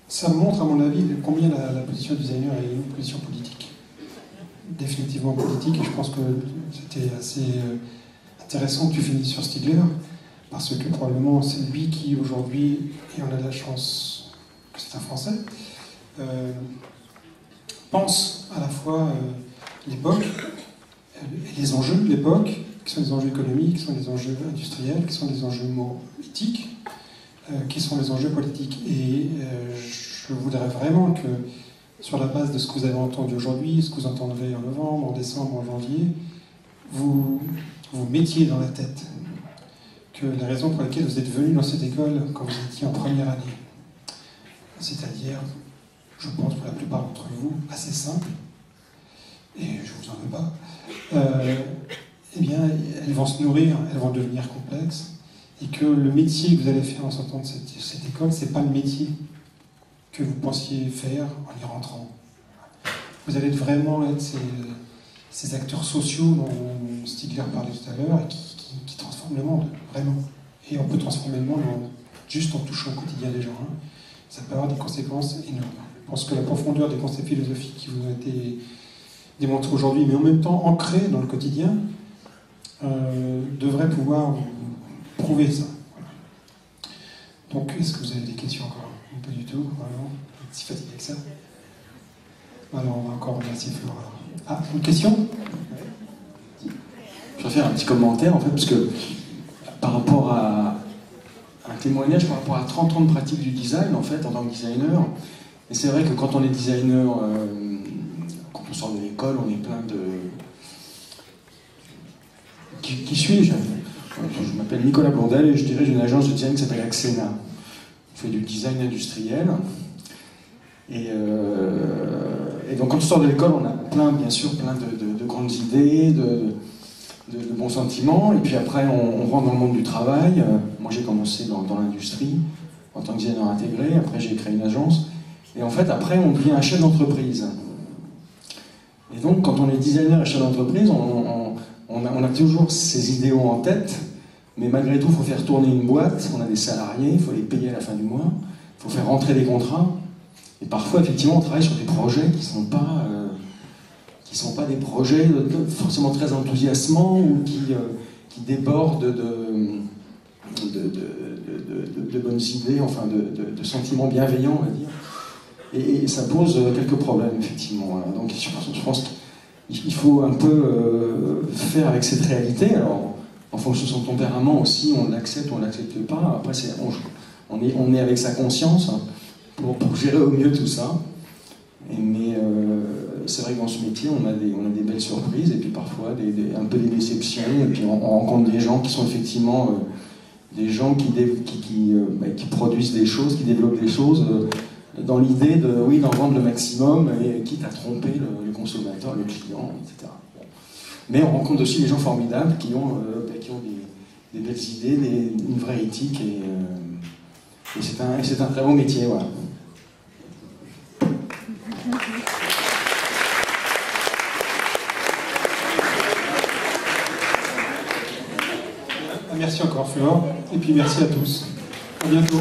Ça montre, à mon avis, combien la position du designer est une position politique. Définitivement politique, et je pense que c'était assez intéressant que tu finisses sur Stigler, parce que probablement c'est lui qui, aujourd'hui, et on a de la chance que c'est un Français, pense à la fois l'époque, et les enjeux de l'époque, qui sont des enjeux économiques, qui sont des enjeux industriels, qui sont des enjeux éthiques, qui sont les enjeux politiques. Et je voudrais vraiment que, sur la base de ce que vous avez entendu aujourd'hui, ce que vous entendrez en novembre, en décembre, en janvier, vous mettiez dans la tête que les raisons pour lesquelles vous êtes venus dans cette école quand vous étiez en première année, c'est-à-dire, je pense pour la plupart d'entre vous, assez simple, et je vous en veux pas, eh bien, elles vont se nourrir, elles vont devenir complexes, et que le métier que vous allez faire en sortant de cette école, c'est pas le métier que vous pensiez faire en y rentrant. Vous allez vraiment être ces acteurs sociaux dont Stigler parlait tout à l'heure, et qui transforment le monde, vraiment. Et on peut transformer le monde juste en touchant au quotidien des gens. Hein. Ça peut avoir des conséquences énormes. Je pense que la profondeur des concepts philosophiques qui vous ont été démontrés aujourd'hui, mais en même temps ancrés dans le quotidien, devrait pouvoir vous prouver ça. Voilà. Donc, est-ce que vous avez des questions encore? Pas du tout, vraiment. Si fatigué que ça. Alors, on va encore remercier Flora. Ah, une question? Je vais faire un petit commentaire, en fait, parce que par rapport à un témoignage, par rapport à 30 ans de pratique du design, en fait, en tant que designer, et c'est vrai que quand on est designer, quand on sort de l'école, on est plein de... Qui suis-je? Je m'appelle Nicolas Blondel et je dirige une agence de design qui s'appelle Axena. On fait du design industriel. Et donc quand on sort de l'école, on a bien sûr plein de grandes idées, de bons sentiments. Et puis après, on rentre dans le monde du travail. Moi, j'ai commencé dans l'industrie en tant que designer intégré. Après, j'ai créé une agence. Et en fait, après, on devient un chef d'entreprise. Et donc, quand on est designer et chef d'entreprise, on a toujours ces idéaux en tête, mais malgré tout, il faut faire tourner une boîte, on a des salariés, il faut les payer à la fin du mois, il faut faire rentrer des contrats, et parfois, effectivement, on travaille sur des projets qui ne sont pas des projets forcément très enthousiasmants ou qui débordent de bonnes idées, enfin de sentiments bienveillants, on va dire. Et ça pose quelques problèmes, effectivement. Donc, je pense qu'il faut un peu faire avec cette réalité. Alors, en fonction de son tempérament aussi, on l'accepte ou on ne l'accepte pas. Après, on est avec sa conscience pour gérer au mieux tout ça. Mais c'est vrai que dans ce métier, on a des belles surprises et puis parfois un peu des déceptions. Et puis on rencontre des gens qui sont effectivement des gens qui produisent des choses, qui développent des choses dans l'idée d'en vendre le maximum et quitte à tromper le consommateur, le client, etc. Bon. Mais on rencontre aussi des gens formidables qui ont des belles idées, une vraie éthique, et c'est un très beau métier, voilà. Merci encore Flore, et puis merci à tous. À bientôt.